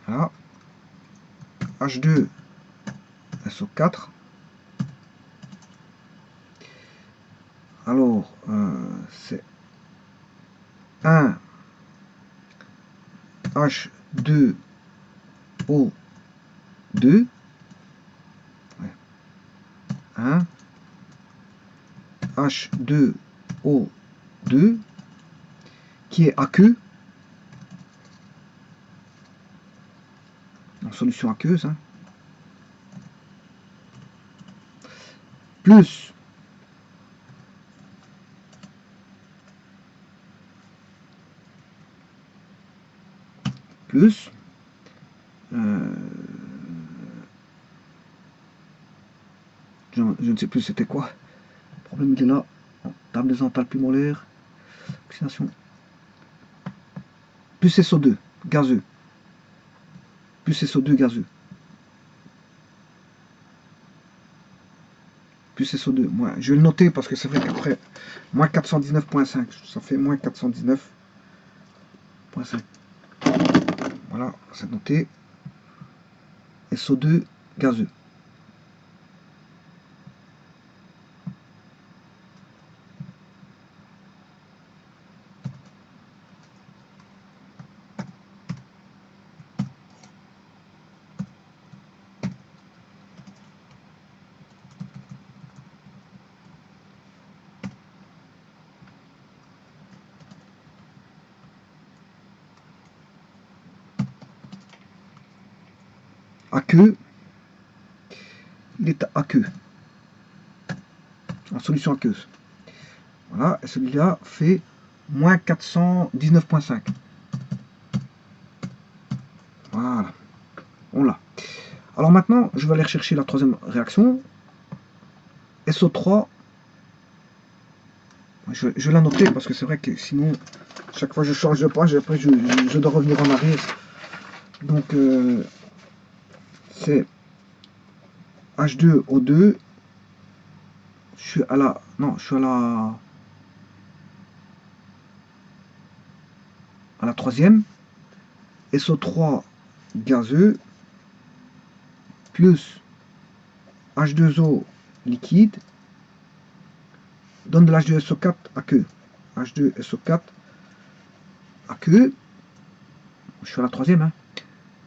Voilà. H2SO4. Alors, c'est 1 H2O2. Ouais. 1 H2O2 qui est aqueux. En solution aqueuse. Hein. Plus je ne sais plus c'était quoi. Le problème il est là. Table des enthalpies molaires. Oxydation. Plus SO2 gazeux. Plus SO2 gazeux. Plus SO2. Moi, je vais le noter parce que c'est vrai qu'après, moins 419,5. Ça fait moins 419,5. Voilà, c'est noté. SO2 gazeux. Aqueux, il est aqueux, en solution aqueuse. Voilà, et celui-là fait moins 419,5. Voilà, on l'a. Alors maintenant, je vais aller chercher la troisième réaction. SO3, je vais la noter parce que c'est vrai que sinon, chaque fois je change de page et après je dois revenir en arrière. Donc, c'est H2O2. Je suis à la... Non, je suis à la troisième. SO3 gazeux plus H2O liquide donne de l'H2SO4 aqueux. H2SO4 aqueux. Je suis à la troisième. Hein.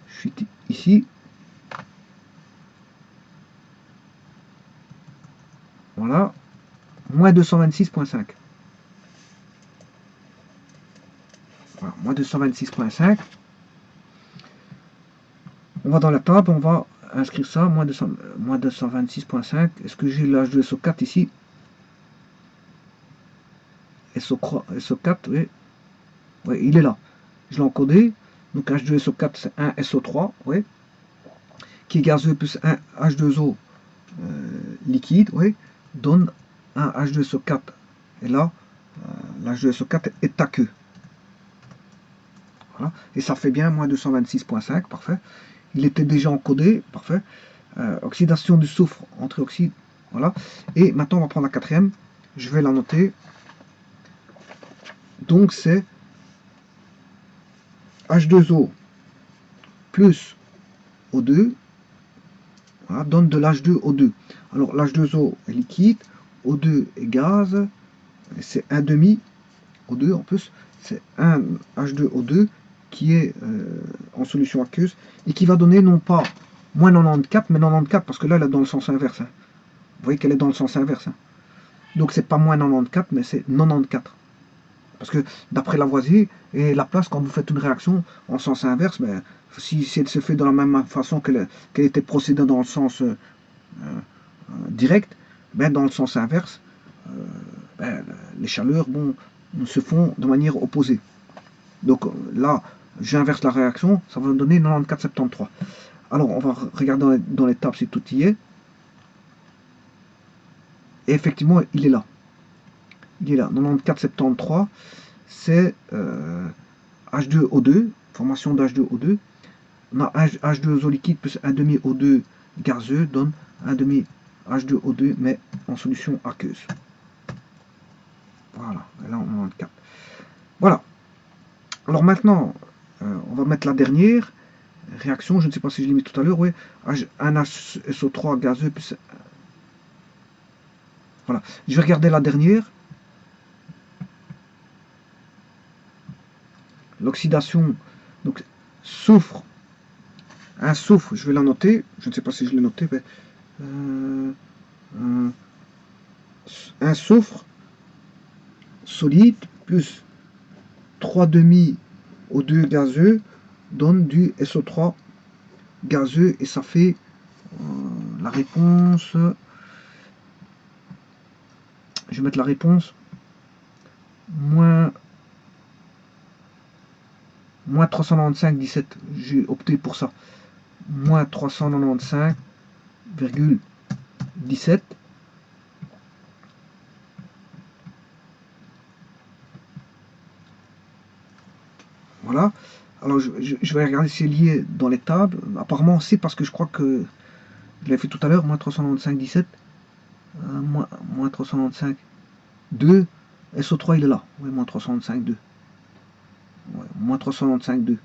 Je suis ici. Voilà. Moins 226,5. Voilà, moins 226,5. On va dans la table, on va inscrire ça, moins 226,5. Est-ce que j'ai l'H2SO4 ici? SO4, oui. Oui, il est là. Je l'ai encodé. Donc H2SO4, c'est 1 SO3, oui. Qui est gazeux plus 1 H2O liquide, oui. Donne un H2SO4. Et là, l'H2SO4 est aqueux. Voilà. Et ça fait bien moins 226,5, parfait. Il était déjà encodé, parfait. Oxydation du soufre entre oxyde, voilà. Et maintenant on va prendre la quatrième. Je vais la noter. Donc c'est H2O plus O2 voilà, donne de l'H2O2. Alors l'H2O est liquide, O2 est gaz, c'est un demi O2 en plus, c'est un H2O2 qui est en solution aqueuse et qui va donner non pas moins 94, mais 94 parce que là elle est dans le sens inverse. Hein. Vous voyez qu'elle est dans le sens inverse. Hein. Donc c'est pas moins 94, mais c'est 94. Parce que d'après Lavoisier et Laplace, quand vous faites une réaction en sens inverse, ben, si elle se fait de la même façon qu'elle était procédée dans le sens direct, ben, dans le sens inverse, ben, les chaleurs se font de manière opposée. Donc là, j'inverse la réaction, ça va me donner 94,73. Alors on va regarder dans les tables si tout y est. Et effectivement, il est là. Il est là. 94,73, c'est H2O2, formation d'H2O2. On a H2O liquide plus 1 demi O2 gazeux donne 1 demi H2O2, mais en solution aqueuse. Voilà, et là on a 94. Voilà. Alors maintenant, on va mettre la dernière réaction, je ne sais pas si je l'ai mis tout à l'heure, oui, un HSO3 gazeux plus... Voilà, je vais regarder la dernière. L'oxydation, donc soufre, un soufre, je vais la noter, je ne sais pas si je l'ai noté, mais un soufre solide plus 3 demi O2 gazeux donne du SO3 gazeux et ça fait la réponse, je vais mettre la réponse moins 395,17, j'ai opté pour ça, moins 395,17. Voilà. Alors je vais regarder si c'est lié dans les tables. Apparemment c'est parce que je crois que je l'ai fait tout à l'heure, moins 395,17, moins 395,2, SO3 il est là. Oui, moins 395,2. Ouais, moins 395,2.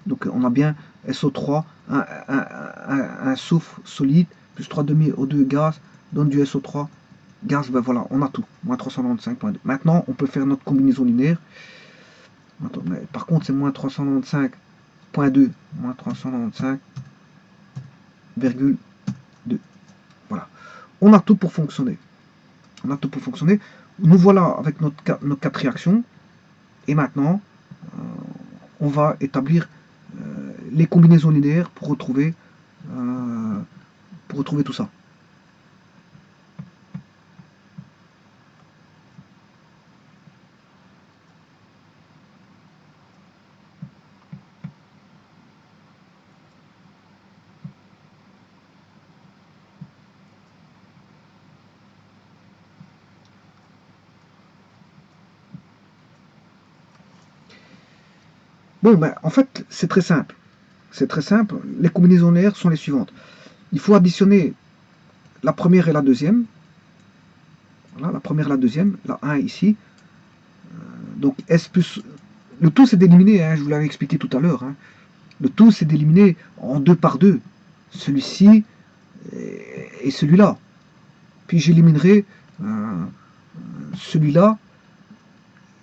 Donc on a bien SO3, un soufre solide, plus 3 demi O2 gaz, donne du SO3 gaz, ben voilà, on a tout, moins 395,2. Maintenant on peut faire notre combinaison linéaire. Mais par contre c'est moins 395,2, moins 395,2. Voilà. On a tout pour fonctionner. On a tout pour fonctionner. Nous voilà avec nos 4 réactions. Et maintenant, on va établir les combinaisons linéaires pour retrouver tout ça. Bon, ben, en fait, c'est très simple. C'est très simple. Les combinaisons linéaires sont les suivantes. Il faut additionner la première et la deuxième. Voilà, la première et la deuxième. La 1 ici. Donc S plus... Le tout, c'est d'éliminer, hein, je vous l'avais expliqué tout à l'heure. Hein. Le tout, c'est d'éliminer en 2 par 2. Celui-ci et celui-là. Puis j'éliminerai celui-là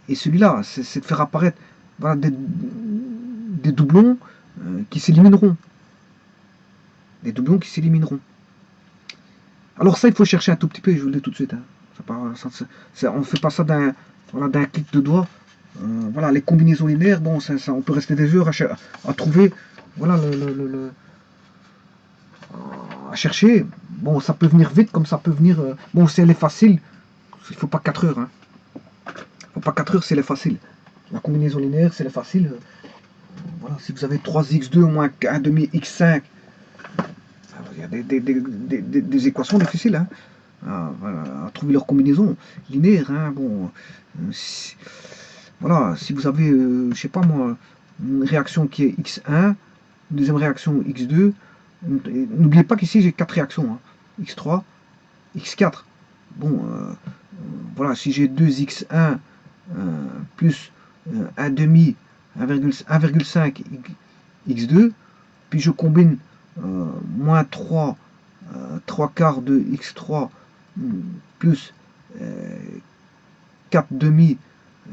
et celui-là. C'est de faire apparaître voilà, des doublons qui s'élimineront. Des doublons qui s'élimineront. Alors ça, il faut chercher un tout petit peu, je vous le dis tout de suite. Hein. On ne fait pas ça d'un clic de doigt. Voilà, les combinaisons linéaires, bon, on peut rester des heures à trouver, voilà, à chercher. Bon, ça peut venir vite, comme ça peut venir... bon, si elle est facile, il ne faut pas 4 heures. Hein. Il ne faut pas 4 heures si elle est facile. La combinaison linéaire, c'est facile. Voilà, si vous avez 3x2 moins 1 demi x5, il y a des équations difficiles hein, à trouver leur combinaison linéaire. Hein, bon, voilà, si vous avez, je sais pas moi, une réaction qui est x1, une deuxième réaction x2, n'oubliez pas qu'ici j'ai 4 réactions, hein, x3, x4. Bon, voilà, si j'ai 2x1 plus 1 demi 1,5 x2, puis je combine moins 3, 3 quarts de x3 plus 4 demi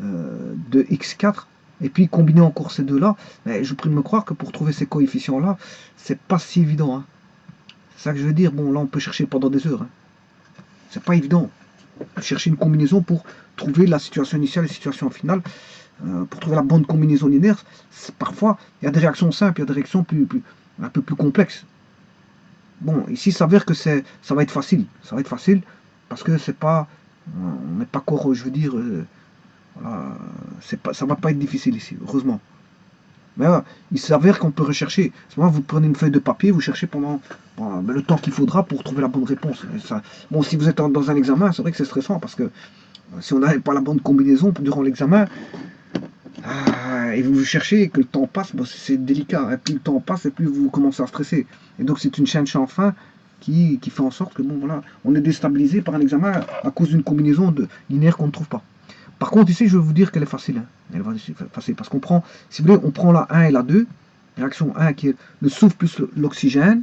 de x4, et puis combiner encore ces deux-là, je vous prie de me croire que pour trouver ces coefficients-là, c'est pas si évident. Hein. C'est ça que je veux dire. Bon, là, on peut chercher pendant des heures. Hein. C'est pas évident. Chercher une combinaison pour trouver la situation initiale et la situation finale, pour trouver la bonne combinaison linéaire. Parfois, il y a des réactions simples, il y a des réactions un peu plus complexes. Bon, ici, il s'avère que ça va être facile. Ça va être facile parce que c'est pas, on n'est pas encore, je veux dire, voilà, ça va pas être difficile ici, heureusement. Mais il s'avère qu'on peut rechercher. Vous prenez une feuille de papier, vous cherchez pendant le temps qu'il faudra pour trouver la bonne réponse. Bon, si vous êtes dans un examen, c'est vrai que c'est stressant parce que si on n'avait pas la bonne combinaison durant l'examen, et vous cherchez et que le temps passe, bon, c'est délicat. Et plus le temps passe, et plus vous commencez à stresser. Et donc c'est une chaîne sans fin qui fait en sorte que bon, voilà, on est déstabilisé par un examen à cause d'une combinaison linéaire qu'on ne trouve pas. Par contre, ici, je vais vous dire qu'elle est facile. Hein. Elle va être facile parce qu'on prend, si vous voulez, on prend la 1 et la 2. Réaction 1 qui est le soufre plus l'oxygène,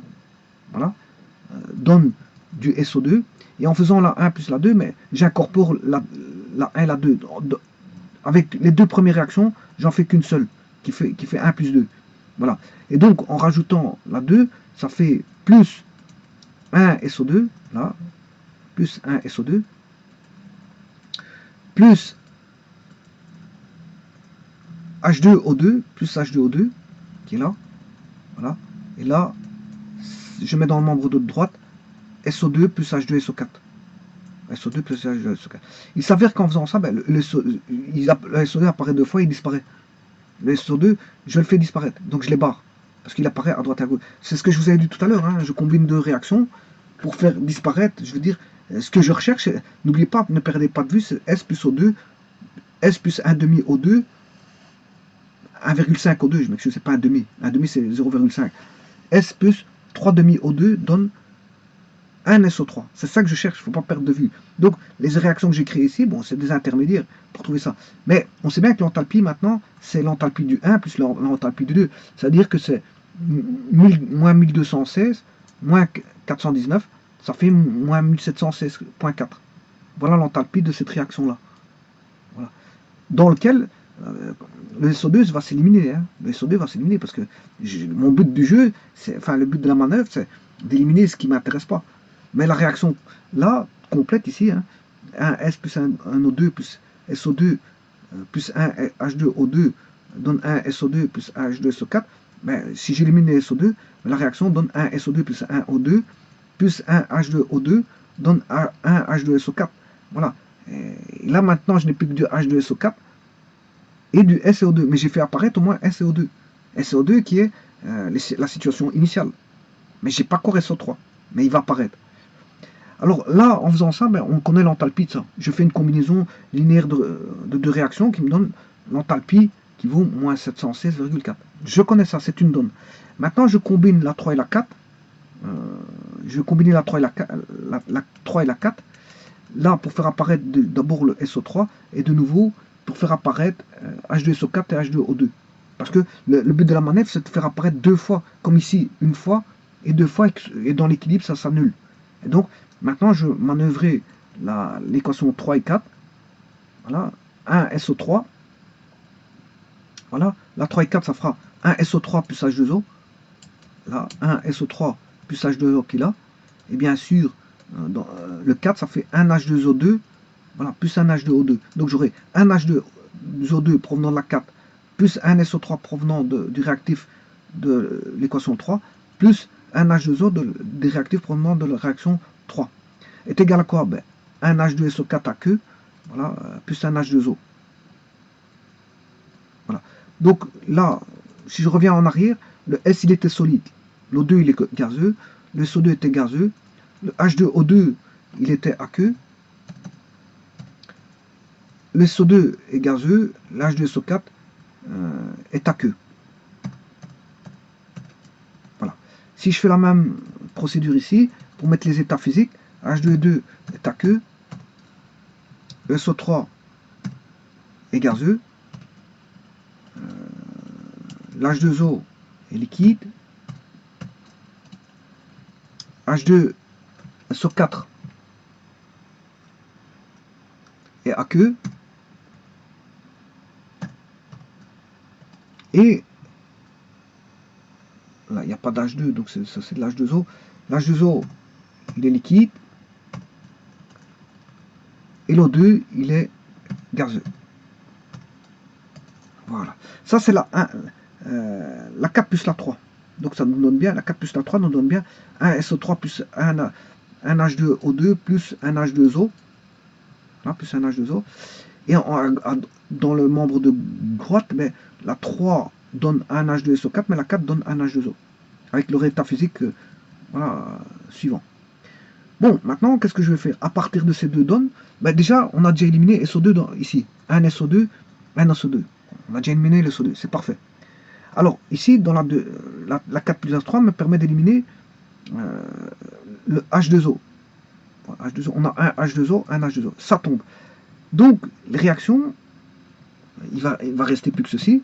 voilà, donne du SO2. Et en faisant la 1 plus la 2, mais j'incorpore la 1 et la 2. Avec les deux premières réactions, j'en fais qu'une seule, qui fait 1 plus 2. Voilà. Et donc, en rajoutant la 2, ça fait plus 1 SO2, là, plus 1 SO2, plus H2O2, plus H2O2, qui est là, voilà. Et là, je mets dans le membre de droite SO2 plus H2SO4. SO2 plus H2SO4. Il s'avère qu'en faisant ça, le SO2 apparaît deux fois, il disparaît. Le SO2, je le fais disparaître. Donc je les barre. Parce qu'il apparaît à droite et à gauche. C'est ce que je vous avais dit tout à l'heure. Hein. Je combine deux réactions pour faire disparaître, je veux dire, ce que je recherche. N'oubliez pas, ne perdez pas de vue, c'est S plus O2, S plus 1,5 O2, 1,5 O2, je m'excuse, c'est pas 1,5. 1,5 c'est 0,5. S plus 3 demi O2 donne 1 SO3. C'est ça que je cherche, il ne faut pas perdre de vue. Donc, les réactions que j'ai créées ici, bon, c'est des intermédiaires pour trouver ça. Mais on sait bien que l'enthalpie, maintenant, c'est l'enthalpie du 1 plus l'enthalpie du 2. C'est-à-dire que c'est moins 1216, moins 419, ça fait moins 1716,4. Voilà l'enthalpie de cette réaction-là. Voilà. Dans lequel le SO2 va s'éliminer. Hein. Le SO2 va s'éliminer parce que mon but du jeu, enfin le but de la manœuvre, c'est d'éliminer ce qui ne m'intéresse pas. Mais la réaction là, complète ici, hein, 1 S plus 1 O2 plus SO2 plus 1 H2O2 donne 1 SO2 plus 1 H2SO4, mais si j'élimine les SO2, la réaction donne 1 SO2 plus 1 O2 plus 1 H2O2 donne 1 H2SO4. Voilà. Et là maintenant, je n'ai plus que du H2SO4 et du SO2, mais j'ai fait apparaître au moins SO2. SO2 qui est la situation initiale. Mais j'ai pas encore SO3, mais il va apparaître. Alors là, en faisant ça, on connaît l'enthalpie de ça. Je fais une combinaison linéaire de deux réactions qui me donne l'enthalpie qui vaut moins 716,4. Je connais ça, c'est une donne. Maintenant, je combine la 3 et la 4. Je vais combiner la 3 et la 3 et la 4. Là, pour faire apparaître d'abord le SO3, et de nouveau, pour faire apparaître H2SO4 et H2O2. Parce que le but de la manœuvre, c'est de faire apparaître deux fois, comme ici, une fois, et deux fois, et dans l'équilibre, ça s'annule. Et donc, maintenant, je manœuvrerai l'équation 3 et 4. Voilà, 1 SO3. Voilà, la 3 et 4, ça fera 1 SO3 plus H2O. Là, 1 SO3 plus H2O qui est là. Et bien sûr, le 4, ça fait 1 H2O2, voilà, plus un H2O2. Donc j'aurai un H2O2 provenant de la 4, plus un SO3 provenant du réactif de l'équation 3, plus un H2O des réactifs provenant de la réaction 3. Est égal à quoi? Un H2SO4 à queue, voilà, plus un H2O. Voilà. Donc là, si je reviens en arrière, le S il était solide, l'O2 il est gazeux, le SO2 était gazeux, le H2O2 il était aqueux, le SO2 est gazeux, l'H2SO4 est aqueux. Voilà. Si je fais la même procédure ici, pour mettre les états physiques, H2O2 est aqueux, le SO3 est gazeux, l'H2O est liquide, H2SO4 est aqueux. Et là, il n'y a pas d'H2, donc ça c'est de l'H2O. L'H2O, il est liquide. Et l'O2, il est gazeux. Voilà. Ça, c'est la 4 plus la 3. Donc ça nous donne bien, la 4 plus la 3 nous donne bien un SO3 plus un H2O2 plus un H2O. Là, plus un H2O. Et dans le membre de droite, ben, la 3 donne un H2SO4, mais la 4 donne un H2O. Avec le résultat physique voilà, suivant. Bon, maintenant, qu'est-ce que je vais faire? À partir de ces deux donnes, ben déjà, on a déjà éliminé SO2 ici. Un SO2, un SO2. On a déjà éliminé le SO2, c'est parfait. Alors, ici, dans la 4 plus H3 me permet d'éliminer le H2O. H2O. On a un H2O, un H2O. Ça tombe. Donc, les réactions, il va rester plus que ceci.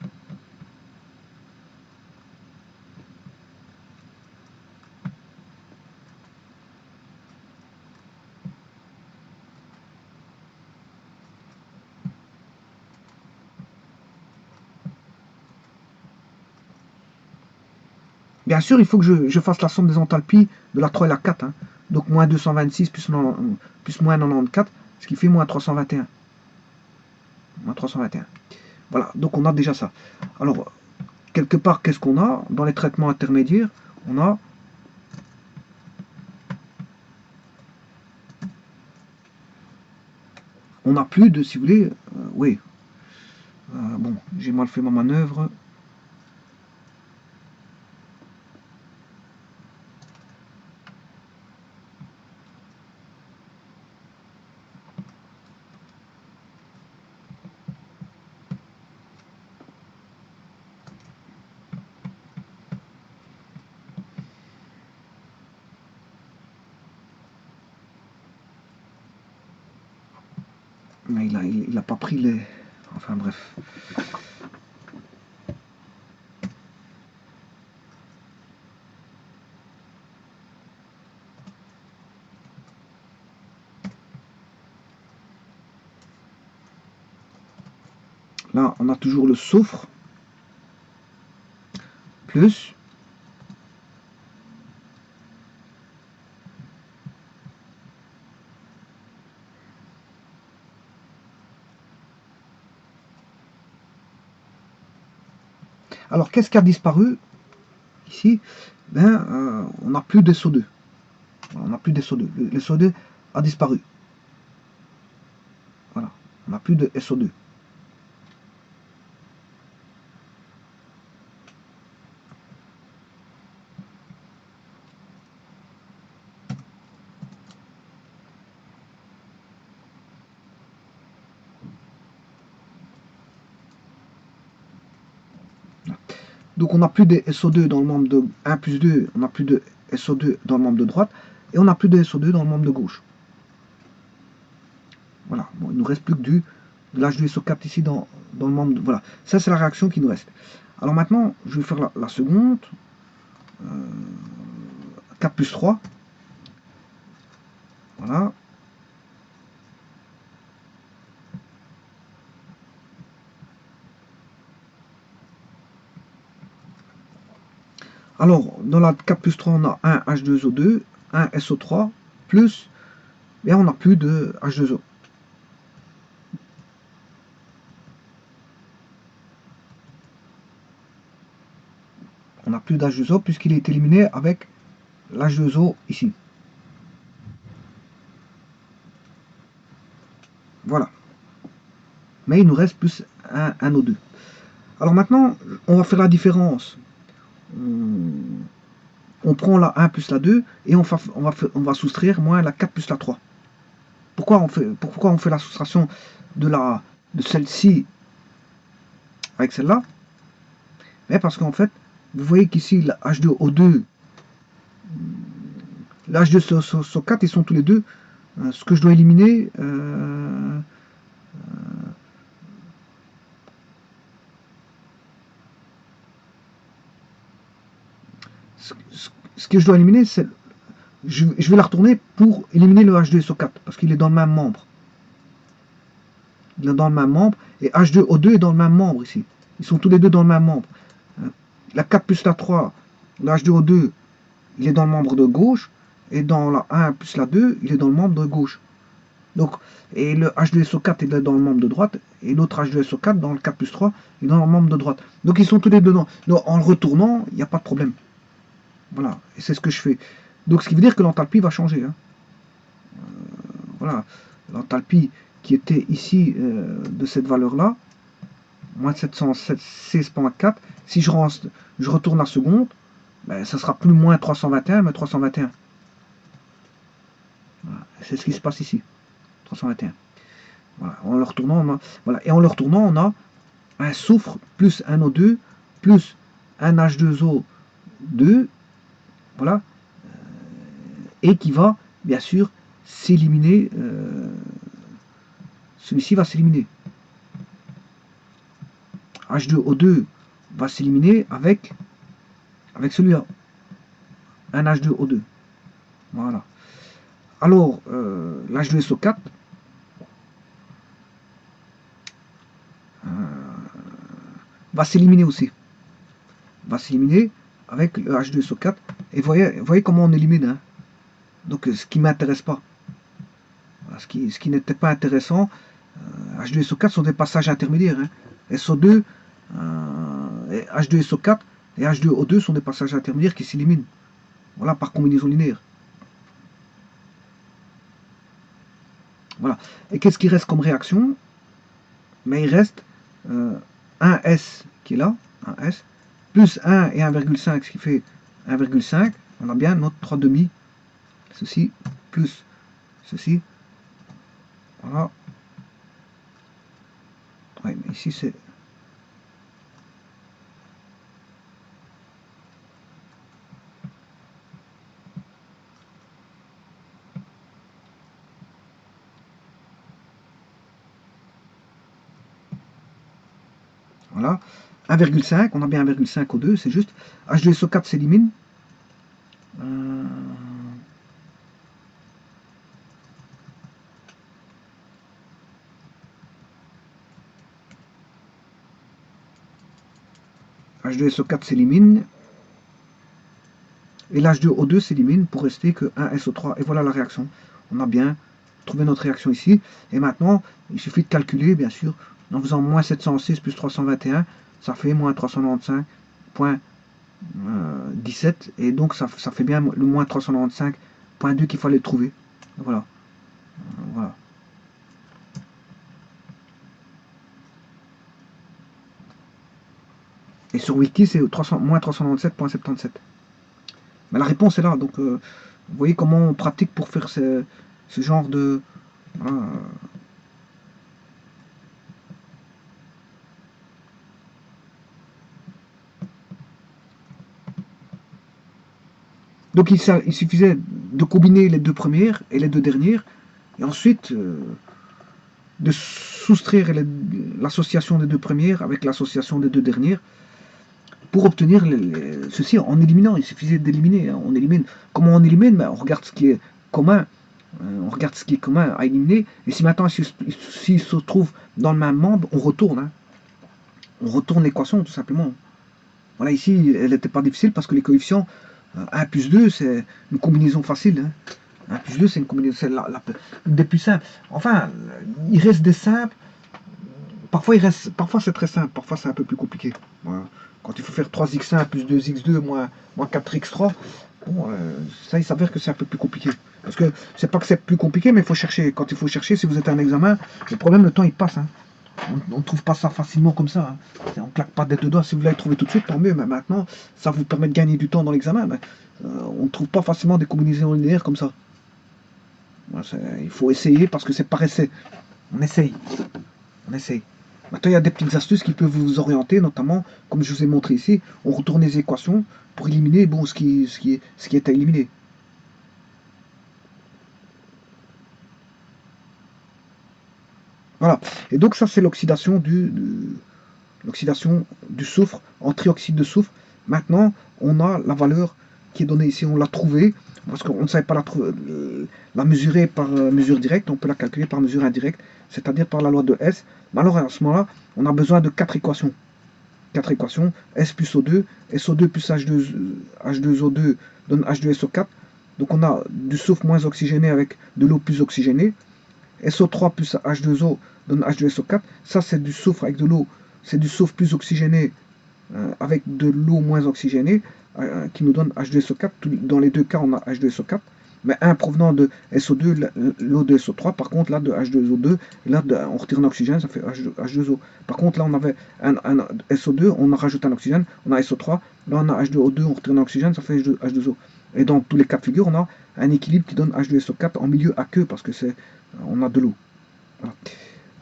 Bien sûr, il faut que je fasse la somme des enthalpies de la 3 et la 4. Hein. Donc, moins 226 plus moins 94, ce qui fait moins 321. Moins 321. Voilà, donc on a déjà ça. Alors, quelque part, qu'est-ce qu'on a? Dans les traitements intermédiaires, on a plus de, si vous voulez, oui. Bon, j'ai mal fait ma manœuvre. Mais il a pas pris les... Enfin bref. Là, on a toujours le soufre. Plus. Alors, qu'est-ce qui a disparu ici? Ben, on n'a plus de SO2. On n'a plus de SO2. Le SO2 a disparu. Voilà. On n'a plus de SO2. Donc on n'a plus de SO2 dans le membre de 1 plus 2, on n'a plus de SO2 dans le membre de droite, et on n'a plus de SO2 dans le membre de gauche. Voilà, bon, il ne nous reste plus que de l'H2SO4 ici dans le membre de... Voilà, ça c'est la réaction qui nous reste. Alors maintenant, je vais faire la seconde. 4 plus 3. Voilà. Alors, dans la 4 plus 3, on a un H2O2, un SO3, plus, et on n'a plus de H2O. On n'a plus d'H2O puisqu'il est éliminé avec l'H2O ici. Voilà. Mais il nous reste plus un O2. Alors maintenant, on va faire la différence. On prend la 1 plus la 2 et on va soustraire moins la 4 plus la 3. Pourquoi on fait la soustraction de celle-ci avec celle-là? Mais parce qu'en fait, vous voyez qu'ici, la H2O2, la H2SO4, ils sont tous les deux. Ce que je dois éliminer, ce que je dois éliminer, c'est je vais la retourner pour éliminer le H2SO4, parce qu'il est dans le même membre. Il est dans le même membre, et H2O2 est dans le même membre ici. Ils sont tous les deux dans le même membre. La 4 plus la 3, le H2O2, il est dans le membre de gauche, et dans la 1 plus la 2, il est dans le membre de gauche. Donc, et le H2SO4 est dans le membre de droite, et l'autre H2SO4 dans le 4 plus 3 est dans le membre de droite. Donc ils sont tous les deux dedans. Donc en le retournant, il n'y a pas de problème. Voilà, et c'est ce que je fais. Donc ce qui veut dire que l'enthalpie va changer. Hein. Voilà, l'enthalpie qui était ici de cette valeur-là, moins 716,4, si je retourne la seconde, ben, ça sera plus moins 321, mais 321. Voilà, c'est ce qui se passe ici. 321. Voilà. En le retournant, on a, voilà. Et en le retournant, on a un soufre plus un O2 plus un H2O2, voilà, et qui va bien sûr s'éliminer. Celui-ci va s'éliminer. H2O2 va s'éliminer avec celui-là, un H2O2. Voilà. Alors, l'H2SO4 va s'éliminer aussi. Va s'éliminer avec le H2SO4. Et voyez comment on élimine. Hein. Donc, ce qui ne m'intéresse pas. Voilà, ce qui n'était pas intéressant, H2 et SO4 sont des passages intermédiaires. Hein. SO2, H2 et SO4 et H2O2 sont des passages intermédiaires qui s'éliminent. Voilà, par combinaison linéaire. Voilà. Et qu'est-ce qui reste comme réaction? Mais il reste un S qui est là, un S, plus 1 et 1,5, ce qui fait 1,5. On a bien notre 3 demi. Ceci, plus ceci. Voilà. Ouais, mais ici c'est... Voilà. 1,5, on a bien 1,5 au 2, c'est juste. H2SO4 s'élimine. H2SO4 s'élimine. Et l'H2O2 s'élimine pour rester que 1SO3. Et voilà la réaction. On a bien trouvé notre réaction ici. Et maintenant, il suffit de calculer, bien sûr, en faisant moins 706 plus 321, ça fait moins 395,17. Et donc, ça fait bien le moins 395,2 qu'il fallait trouver. Voilà. Voilà. Et sur Wiki, c'est moins 397,77. Mais la réponse est là. Donc, vous voyez comment on pratique pour faire ce genre de... Donc il suffisait de combiner les deux premières et les deux dernières, et ensuite de soustraire l'association des deux premières avec l'association des deux dernières, pour obtenir ceci en éliminant. Il suffisait d'éliminer. Hein. On élimine. Comment on élimine? Ben, on regarde ce qui est commun. On regarde ce qui est commun à éliminer. Et si maintenant s'il se trouve dans le même membre, on retourne. Hein. On retourne l'équation tout simplement. Voilà, ici, elle n'était pas difficile parce que les coefficients 1 plus 2, c'est une combinaison facile. Hein. 1 plus 2, c'est une combinaison, c'est des plus simples. Enfin, il reste des simples. Parfois c'est très simple, parfois c'est un peu plus compliqué. Voilà. Quand il faut faire 3x1 plus 2x2 moins 4x3, bon, ça il s'avère que c'est un peu plus compliqué. Parce que c'est pas que c'est plus compliqué, mais il faut chercher. Quand il faut chercher, si vous êtes à un examen, le problème, le temps il passe. Hein. On ne trouve pas ça facilement comme ça. Hein. On ne claque pas des deux doigts. Si vous l'avez trouvé tout de suite, tant mieux. Mais maintenant, ça vous permet de gagner du temps dans l'examen. On ne trouve pas facilement des combinaisons linéaires comme ça. Il faut essayer parce que c'est par essai. On essaye. On essaye. Maintenant, il y a des petites astuces qui peuvent vous orienter, notamment, comme je vous ai montré ici, on retourne les équations pour éliminer bon, ce qui est à éliminer. Voilà. Et donc ça, c'est l'oxydation du soufre en trioxyde de soufre. Maintenant, on a la valeur qui est donnée ici, on l'a trouvée, parce qu'on ne savait pas la mesurer par mesure directe, on peut la calculer par mesure indirecte, c'est-à-dire par la loi de S. Mais alors à ce moment-là, on a besoin de 4 équations. 4 équations, S plus O2, SO2 plus H2O2 donne H2SO4. Donc on a du soufre moins oxygéné avec de l'eau plus oxygénée. SO3 plus H2O donne H2SO4. Ça c'est du soufre avec de l'eau, c'est du soufre plus oxygéné avec de l'eau moins oxygénée qui nous donne H2SO4. Dans les deux cas on a H2SO4. Mais un provenant de SO2, l'eau de SO3, par contre là de H2O2, et là on retire un oxygène, ça fait H2O. Par contre là on avait un SO2, on en rajoute un oxygène, on a SO3, là on a H2O2, on retire un oxygène, ça fait H2O. Et dans tous les cas de figure, on a un équilibre qui donne H2SO4 en milieu aqueux, parce que on a de l'eau. Voilà.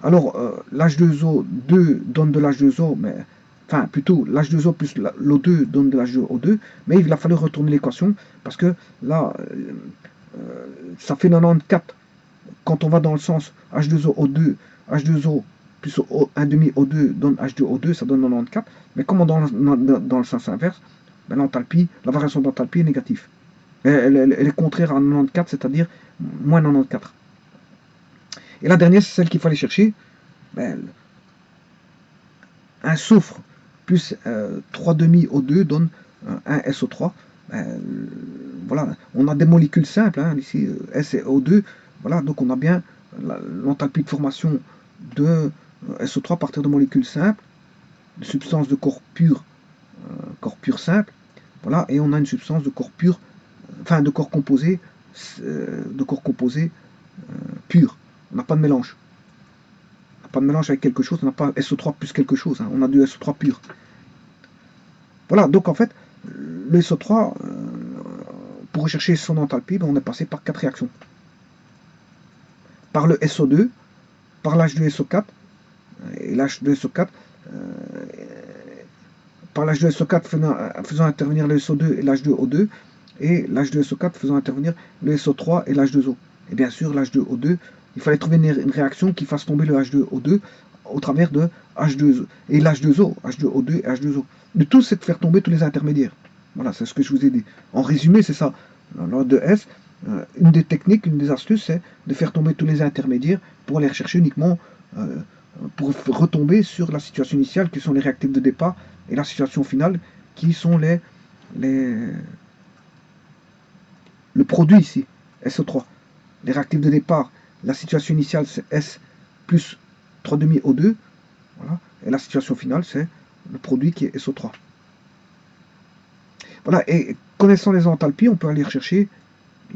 Alors l'H2O2 donne de l'H2O, mais enfin plutôt l'H2O plus l'O2 donne de l'H2O2, mais il a fallu retourner l'équation, parce que là, ça fait 94 quand on va dans le sens H2O2, H2O plus 1,5O2 donne H2O2, ça donne 94, mais comme on dans le sens inverse, ben l'enthalpie, la variation d'enthalpie est négative. Elle est contraire à 94, c'est-à-dire moins 94. Et la dernière, c'est celle qu'il fallait chercher. Ben, un soufre plus 3,5O2 donne un SO3. Ben, voilà, on a des molécules simples, hein, ici S et O2. Voilà, donc on a bien l'enthalpie de formation de SO3 à partir de molécules simples, de substances de corps pur simple. Voilà, et on a une substance de corps pur, enfin de corps composé, pur. On n'a pas de mélange. On n'a pas de mélange avec quelque chose, on n'a pas SO3 plus quelque chose, hein, on a du SO3 pur. Voilà, donc en fait, le SO3, pour rechercher son enthalpie, ben, on est passé par 4 réactions. Par le SO2, par l'H2SO4, et l'H2SO4, par l'H2SO4 faisant intervenir le SO2 et l'H2O2, et l'H2SO4 faisant intervenir le SO3 et l'H2O. Et bien sûr, l'H2O2, il fallait trouver une réaction qui fasse tomber le H2O2 au travers de H2O. Et l'H2O, H2O2 et H2O. Le tout, c'est de faire tomber tous les intermédiaires. Voilà, c'est ce que je vous ai dit. En résumé, c'est ça. Lors de S, une des techniques, une des astuces, c'est de faire tomber tous les intermédiaires pour aller rechercher uniquement, pour retomber sur la situation initiale, qui sont les réactifs de départ, et la situation finale, qui sont le produit ici, SO3. Les réactifs de départ, la situation initiale, c'est S plus 3,5O2. Voilà, et la situation finale, c'est le produit qui est SO3. Voilà, et connaissant les enthalpies, on peut aller rechercher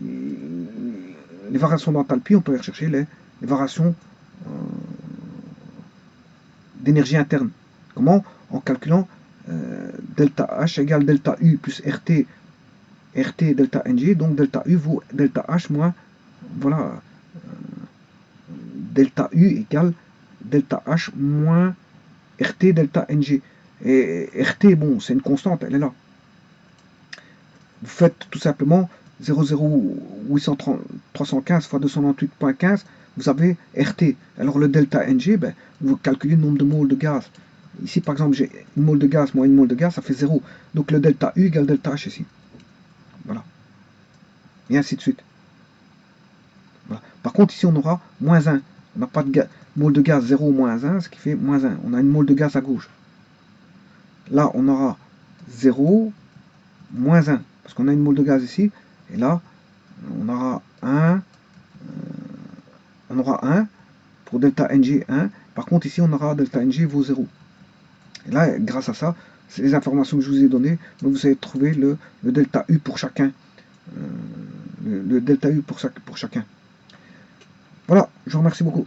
les variations d'enthalpie, on peut aller rechercher les variations d'énergie interne. Comment? En calculant delta H égale delta U plus RT delta NG, donc delta U vaut delta H moins, voilà, delta U égale delta H moins RT delta NG. Et RT, bon, c'est une constante, elle est là. Vous faites tout simplement 0,08315 fois 298,15, vous avez RT. Alors le delta NG, ben, vous calculez le nombre de moles de gaz. Ici, par exemple, j'ai une mole de gaz moins une mole de gaz, ça fait 0. Donc le delta U égale delta H ici. Voilà. Et ainsi de suite. Voilà. Par contre, ici, on aura moins 1. On n'a pas de mole de gaz 0 moins 1, ce qui fait moins 1. On a une mole de gaz à gauche. Là, on aura 0 moins 1. Parce qu'on a une mole de gaz ici. Et là, on aura 1. On aura 1 pour delta NG 1. Par contre, ici, on aura delta NG vaut 0. Et là, grâce à ça, c'est les informations que je vous ai données. Donc vous allez trouver le delta U pour chacun. Le delta U pour chacun. Voilà, je vous remercie beaucoup.